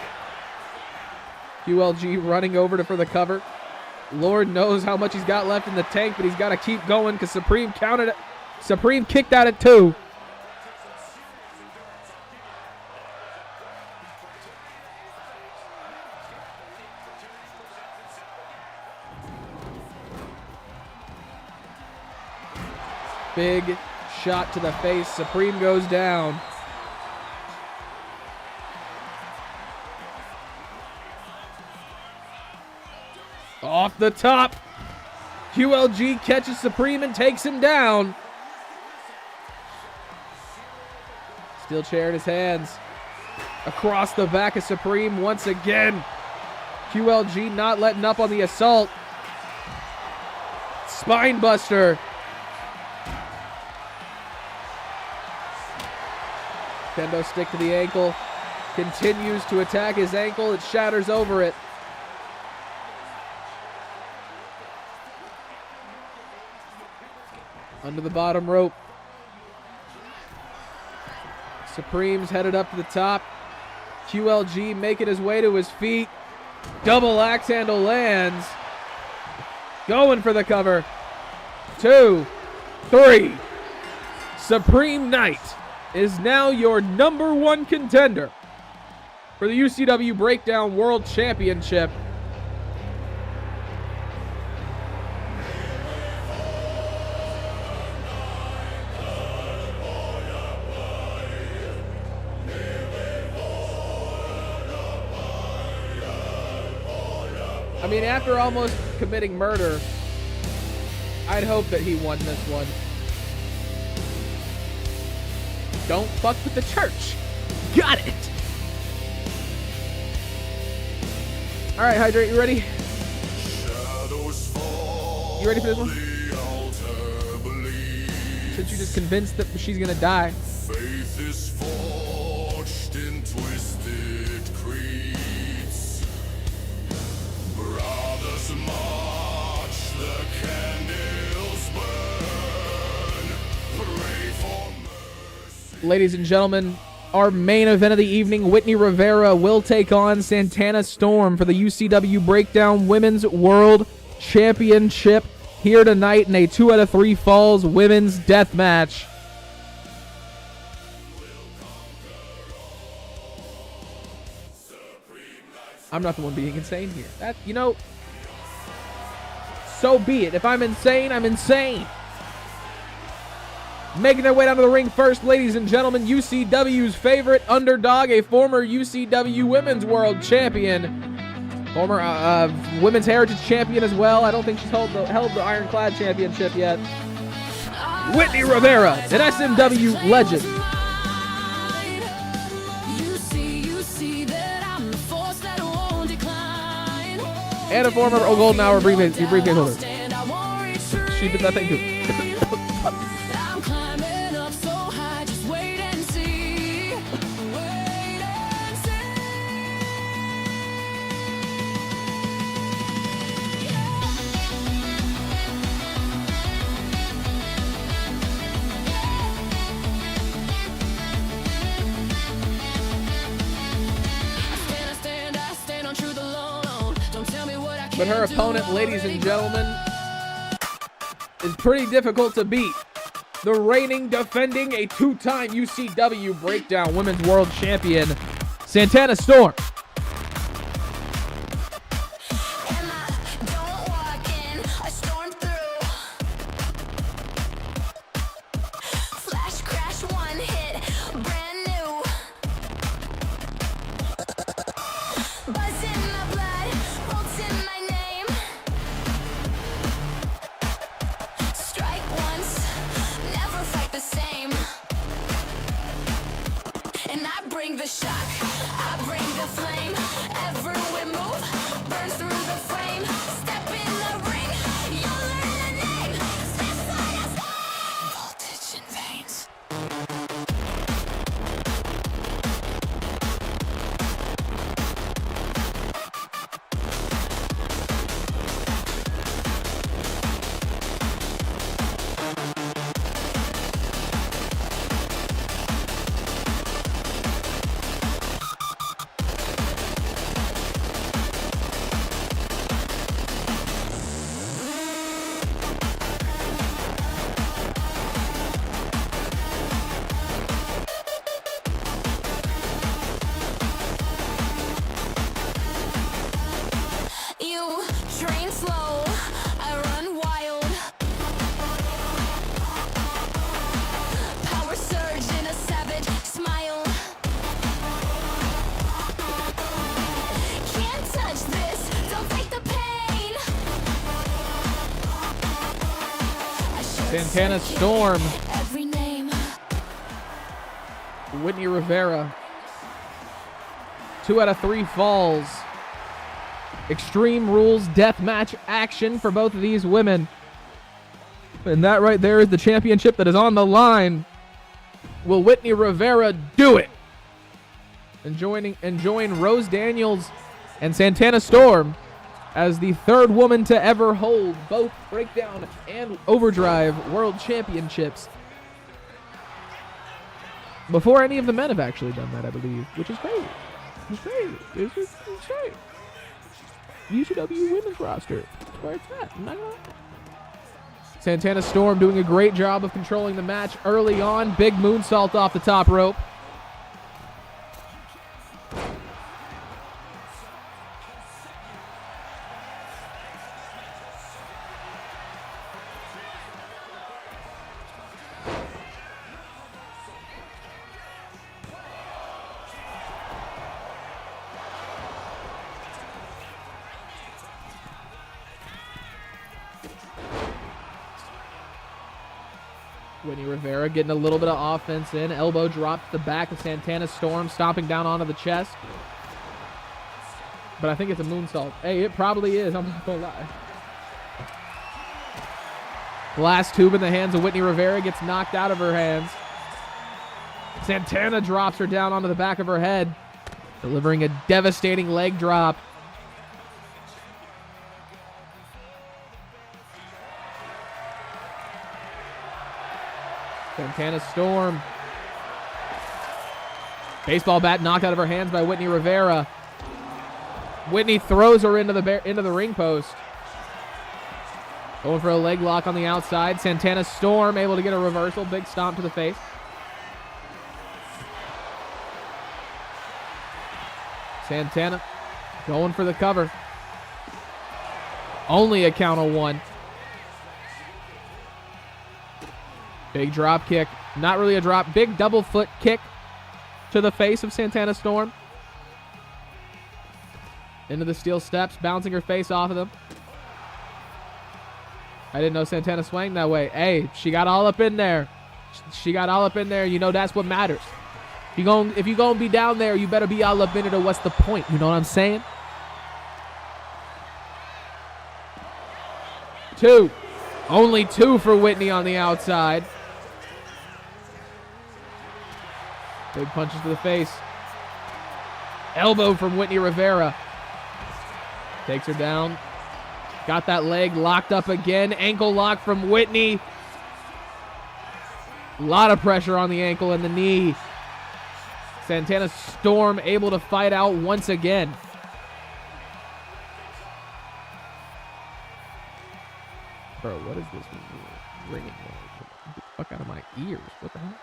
QLG running over for the cover. Lord knows how much he's got left in the tank, but he's got to keep going because Supreme counted it. Supreme kicked out at 2. Big shot to the face. Supreme goes down. Off the top. QLG catches Supreme and takes him down. Steel chair in his hands. Across the back of Supreme once again. QLG not letting up on the assault. Spine buster. Kendo stick to the ankle. Continues to attack his ankle. It shatters over it. Under the bottom rope. Supreme's headed up to the top. QLG making his way to his feet. Double axe handle lands. Going for the cover. 2, 3. Supreme Knight is now your #1 contender for the UCW Breakdown World Championship. I mean, after almost committing murder, I'd hope that he won this one. Don't fuck with the church. Got it. All right, Hydrate, you ready? You ready for this one? Since you just convinced that she's gonna die. Faith is forged in twisted creeds. Brothers march, the candles burn. Pray for mercy. Ladies and gentlemen, our main event of the evening, Whitney Rivera will take on Santana Storm for the UCW Breakdown Women's World Championship here tonight in a 2 out of 3 falls women's death match. I'm not the one being insane here. That, you know, so be it. If I'm insane, I'm insane. Making their way down to the ring first, ladies and gentlemen, UCW's favorite underdog, a former UCW Women's World Champion, former Women's Heritage Champion as well. I don't think she's held the Ironclad Championship yet. Whitney Rivera, an SMW legend. And a former Golden Hour briefcase holder. She did nothing to But her opponent, ladies and gentlemen, is pretty difficult to beat. The reigning, defending, a 2-time UCW Breakdown Women's World Champion, Santana Storm. Santana Storm. Whitney Rivera. 2 out of 3 falls. Extreme Rules deathmatch action for both of these women. And that right there is the championship that is on the line. Will Whitney Rivera do it? And join Rose Daniels and Santana Storm as the third woman to ever hold both Breakdown and Overdrive World Championships. Before any of the men have actually done that, I believe, which is crazy. It's crazy. It's crazy. UCW women's roster. That's where it's at. I'm not gonna lie. Santana Storm doing a great job of controlling the match early on. Big moonsault off the top rope. Whitney Rivera getting a little bit of offense in. Elbow drop to the back of Santana Storm, stomping down onto the chest. But I think it's a moonsault. Hey, it probably is. I'm not going to lie. Glass tube in the hands of Whitney Rivera gets knocked out of her hands. Santana drops her down onto the back of her head, delivering a devastating leg drop. Santana Storm. Baseball bat knocked out of her hands by Whitney Rivera. Whitney throws her into the ring post. Going for a leg lock on the outside. Santana Storm able to get a reversal. Big stomp to the face. Santana going for the cover. Only a count of one. Big drop kick. Not really a drop. Big double foot kick to the face of Santana Storm. Into the steel steps, bouncing her face off of them. I didn't know Santana swung that way. Hey, she got all up in there. She got all up in there. You know, that's what matters. If you're going to be down there, you better be all up in it, or what's the point? You know what I'm saying? 2. Only 2 for Whitney on the outside. Big punches to the face. Elbow from Whitney Rivera. Takes her down. Got that leg locked up again. Ankle lock from Whitney. A lot of pressure on the ankle and the knee. Santana Storm able to fight out once again. Bro, what is this ringing noise? Get the fuck out of my ears. What the hell?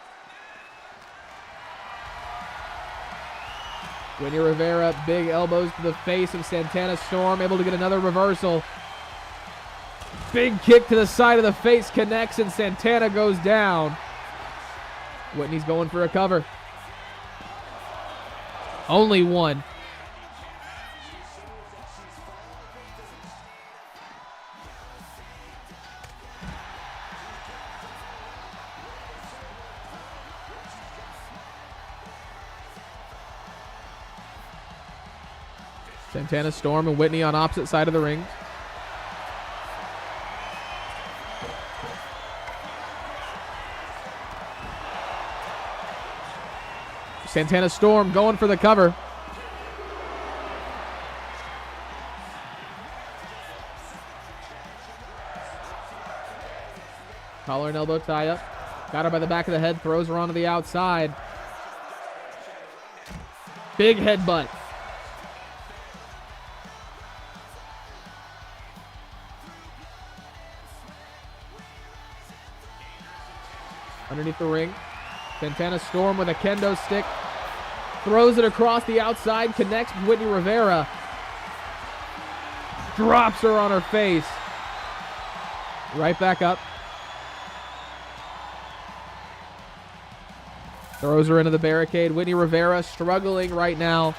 Whitney Rivera, big elbows to the face of Santana Storm, able to get another reversal. Big kick to the side of the face, connects, and Santana goes down. Whitney's going for a cover. Only one. Santana Storm and Whitney on opposite side of the ring. Santana Storm going for the cover. Collar and elbow tie up. Got her by the back of the head, throws her onto the outside. Big headbutt. Underneath the ring, Santana Storm with a kendo stick. Throws it across the outside, connects with Whitney Rivera. Drops her on her face. Right back up. Throws her into the barricade. Whitney Rivera struggling right now.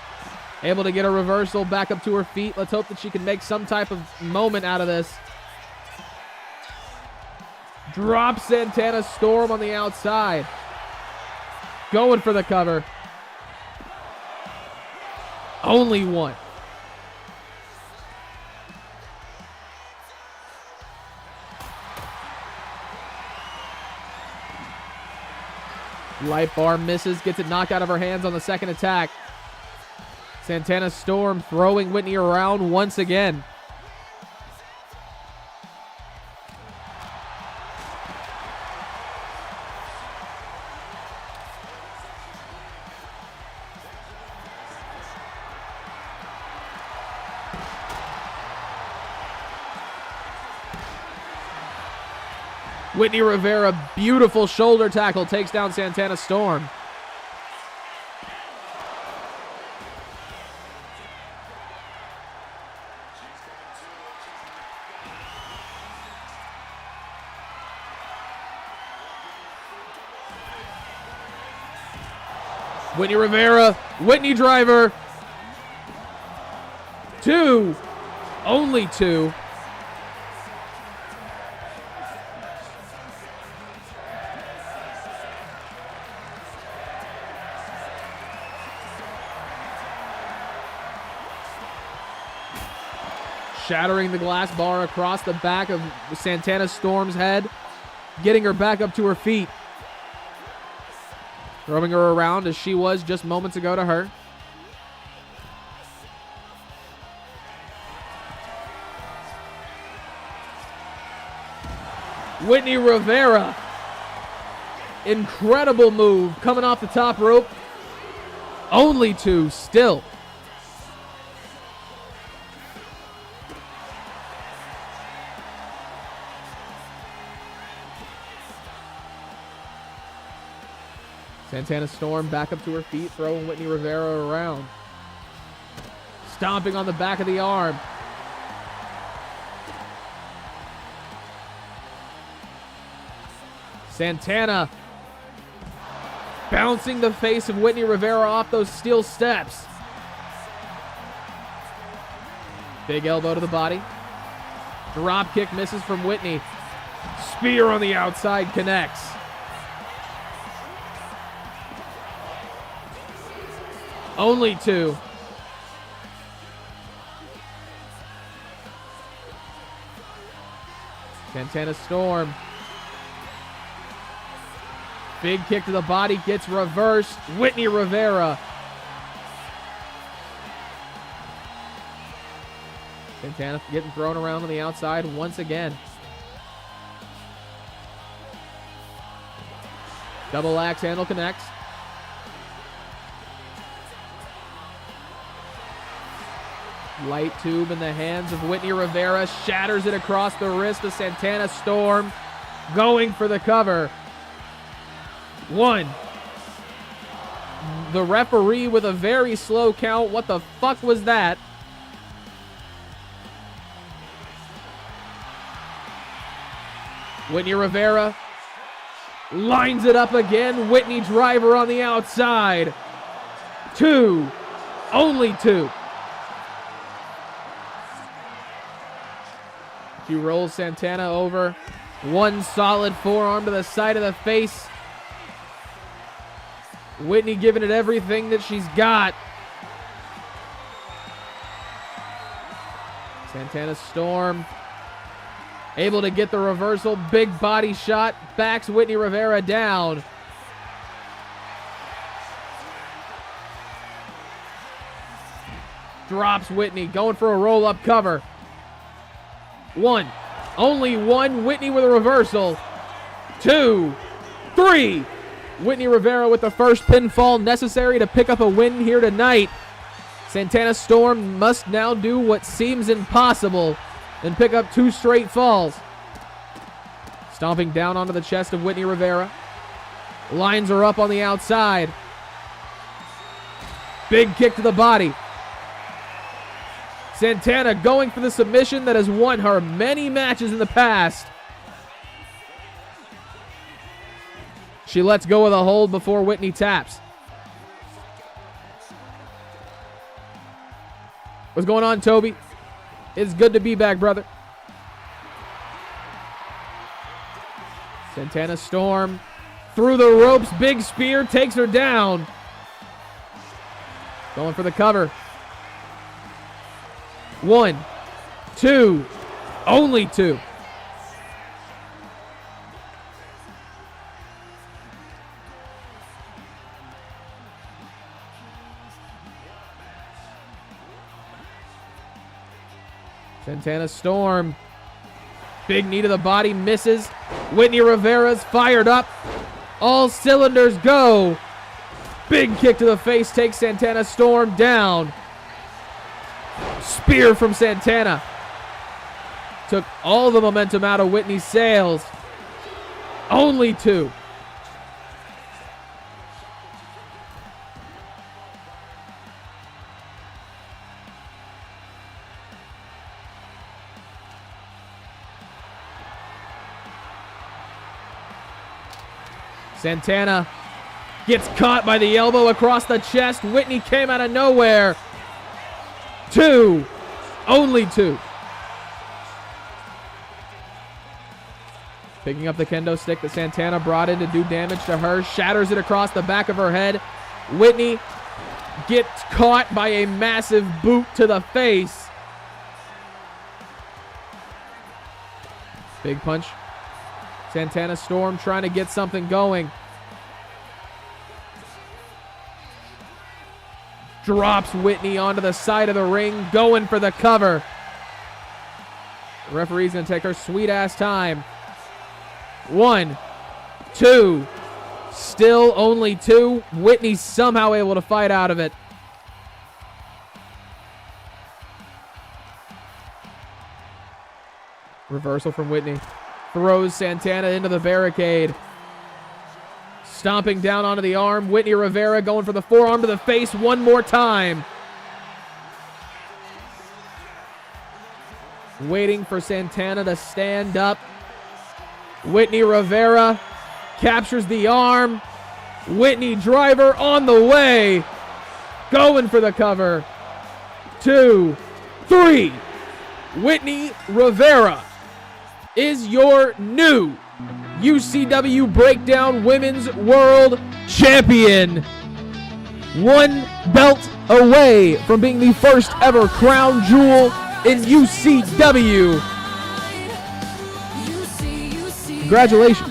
Able to get a reversal back up to her feet. Let's hope that she can make some type of moment out of this. Drops Santana Storm on the outside. Going for the cover. Only one. Light bar misses, gets it knocked out of her hands on the second attack. Santana Storm throwing Whitney around once again. Whitney Rivera, beautiful shoulder tackle, takes down Santana Storm. Whitney Rivera, Whitney driver. 2, only 2. Shattering the glass bar across the back of Santana Storm's head, getting her back up to her feet. Throwing her around as she was just moments ago to her. Whitney Rivera. Incredible move coming off the top rope. Only 2 still. Santana Storm back up to her feet, throwing Whitney Rivera around. Stomping on the back of the arm. Santana bouncing the face of Whitney Rivera off those steel steps. Big elbow to the body. Drop kick misses from Whitney. Spear on the outside connects. Only 2. Santana Storm. Big kick to the body, gets reversed. Whitney Rivera. Santana getting thrown around on the outside once again. Double axe handle connects. Light tube in the hands of Whitney Rivera. Shatters it across the wrist of Santana Storm. Going for the cover. 1. The referee with a very slow count. What the fuck was that? Whitney Rivera lines it up again. Whitney driver on the outside. 2. Only 2. She rolls Santana over. 1 solid forearm to the side of the face. Whitney giving it everything that she's got. Santana Storm able to get the reversal. Big body shot. Backs Whitney Rivera down. Drops Whitney. Going for a roll-up cover. 1. Only 1. Whitney with a reversal. 2. 3. Whitney Rivera with the first pinfall necessary to pick up a win here tonight. Santana Storm must now do what seems impossible and pick up 2 straight falls. Stomping down onto the chest of Whitney Rivera. Lines her up on the outside. Big kick to the body. Santana going for the submission that has won her many matches in the past. She lets go of the hold before Whitney taps. What's going on, Toby? It's good to be back, brother. Santana Storm through the ropes. Big spear takes her down. Going for the cover. 1, 2, only 2. Santana Storm. Big knee to the body, misses. Whitney Rivera's fired up. All cylinders go. Big kick to the face takes Santana Storm down. Spear from Santana. Took all the momentum out of Whitney's sails. Only 2. Santana gets caught by the elbow across the chest. Whitney came out of nowhere. 2. Only 2. Picking up the kendo stick that Santana brought in to do damage to her. Shatters it across the back of her head. Whitney gets caught by a massive boot to the face. Big punch. Santana Storm trying to get something going. Drops Whitney onto the side of the ring, going for the cover. The referee's going to take her sweet-ass time. 1, 2. Still only 2. Whitney somehow able to fight out of it. Reversal from Whitney. Throws Santana into the barricade. Stomping down onto the arm. Whitney Rivera going for the forearm to the face one more time. Waiting for Santana to stand up. Whitney Rivera captures the arm. Whitney driver on the way. Going for the cover. 2, 3. Whitney Rivera is your new UCW Breakdown Women's World Champion. 1 belt away from being the first ever crown jewel in UCW. Congratulations.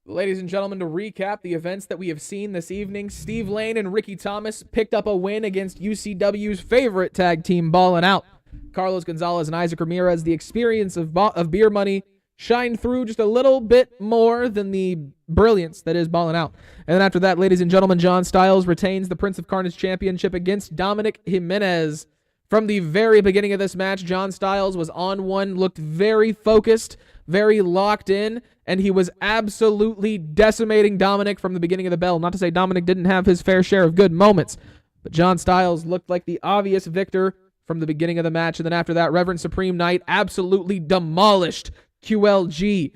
Ladies and gentlemen, to recap the events that we have seen this evening, Steve Lane and Ricky Thomas picked up a win against UCW's favorite tag team, Ballin Out. Carlos Gonzalez and Isaac Ramirez, the experience of Beer Money, shined through just a little bit more than the brilliance that is Ballin Out. And then after that, ladies and gentlemen, John Styles retains the Prince of Carnage Championship against Dominic Jimenez. From the very beginning of this match, John Styles was on one, looked very focused, very locked in, and he was absolutely decimating Dominic from the beginning of the bell. Not to say Dominic didn't have his fair share of good moments, but John Styles looked like the obvious victor from the beginning of the match. And then after that, Reverend Supreme Knight absolutely demolished QLG,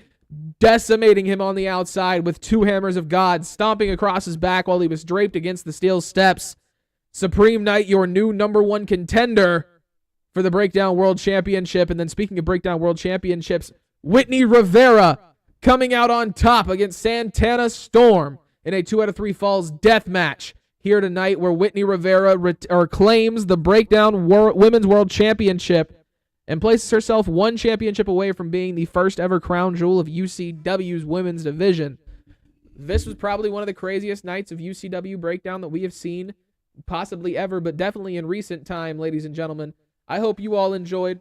decimating him on the outside with 2 hammers of God, stomping across his back while he was draped against the steel steps. Supreme Knight, your new #1 contender for the Breakdown World Championship. And then speaking of Breakdown World Championships, Whitney Rivera coming out on top against Santana Storm in a 2 out of 3 Falls Deathmatch here tonight, where Whitney Rivera claims the Breakdown Women's World Championship and places herself 1 championship away from being the first ever crown jewel of UCW's women's division. This was probably one of the craziest nights of UCW Breakdown that we have seen possibly ever, but definitely in recent time, ladies and gentlemen. I hope you all enjoyed.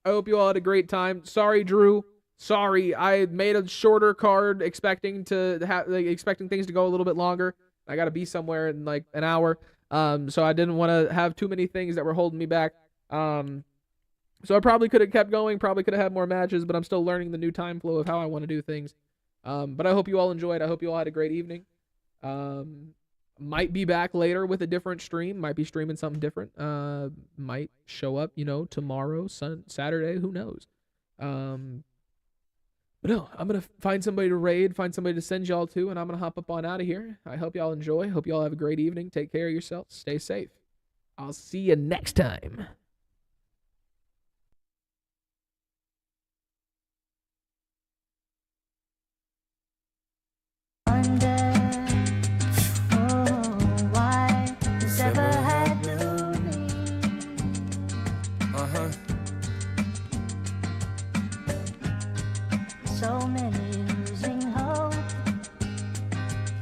I hope you all had a great time. Sorry, Drew. Sorry, I made a shorter card expecting things to go a little bit longer. I got to be somewhere in like an hour. So I didn't want to have too many things that were holding me back. So I probably could have kept going, probably could have had more matches, but I'm still learning the new time flow of how I want to do things. But I hope you all enjoyed. I hope you all had a great evening. Might be back later with a different stream. Might be streaming something different. Might show up, tomorrow, Saturday. Who knows? But no, I'm going to find somebody to raid, find somebody to send y'all to, and I'm going to hop up on out of here. I hope y'all enjoy. Hope y'all have a great evening. Take care of yourselves. Stay safe. I'll see you next time. So many losing hope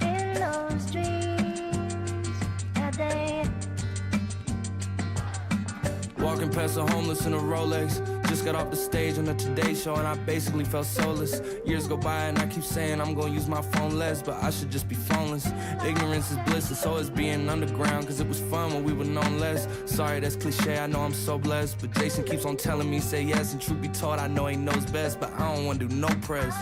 in those dreams that they. Walking past a homeless in a Rolex. Just got off the stage on the Today Show and I basically felt soulless. Years go by and I keep saying I'm gonna use my phone less, but I should just be phoneless. Ignorance is bliss and so is being underground, cause it was fun when we were known less. Sorry, that's cliche, I know I'm so blessed, but Jason keeps on telling me say yes, and truth be told I know he knows best, but I don't wanna do no press.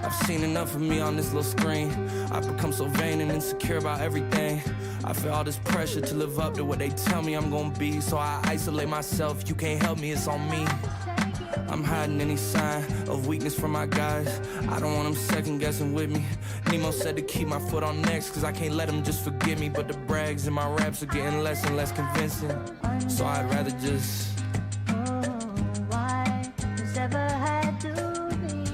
I've seen enough of me on this little screen. I've become so vain and insecure about everything. I feel all this pressure to live up to what they tell me I'm gonna be, so I isolate myself. You can't help me, it's on me. I'm hiding any sign of weakness from my guys. I don't want them second guessing with me. Nemo said to keep my foot on next, cause I can't let them just forget me. But the brags in my raps are getting less and less convincing, so I'd rather just Why this ever had to be?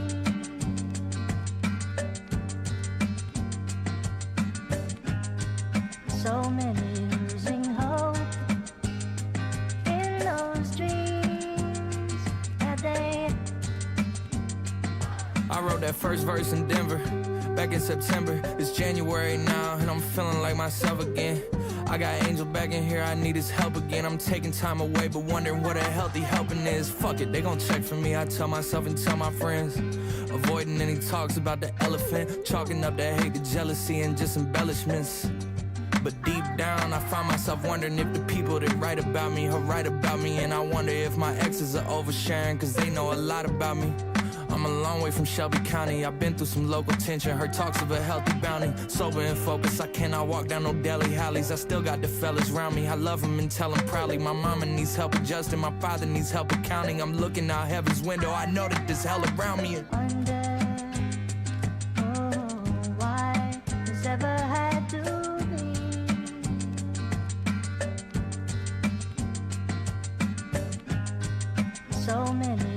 So many losing hope in those dreams that they. I wrote that first verse in Denver back in September. It's January now and I'm feeling like myself again. I got Angel back in here, I need his help again. I'm taking time away but wondering what a healthy helping is. Fuck it, they gon' check for me, I tell myself and tell my friends. Avoiding any talks about the elephant, chalking up the hate, the jealousy and just embellishments. But deep down, I find myself wondering if the people that write about me are right about me. And I wonder if my exes are oversharing, cause they know a lot about me. I'm a long way from Shelby County, I've been through some local tension. Heard talks of a healthy bounty, sober and focused. I cannot walk down no deli alleys. I still got the fellas around me, I love them and tell them proudly. My mama needs help adjusting, my father needs help accounting. I'm looking out heaven's window, I know that there's hell around me. Why this ever had to be? So many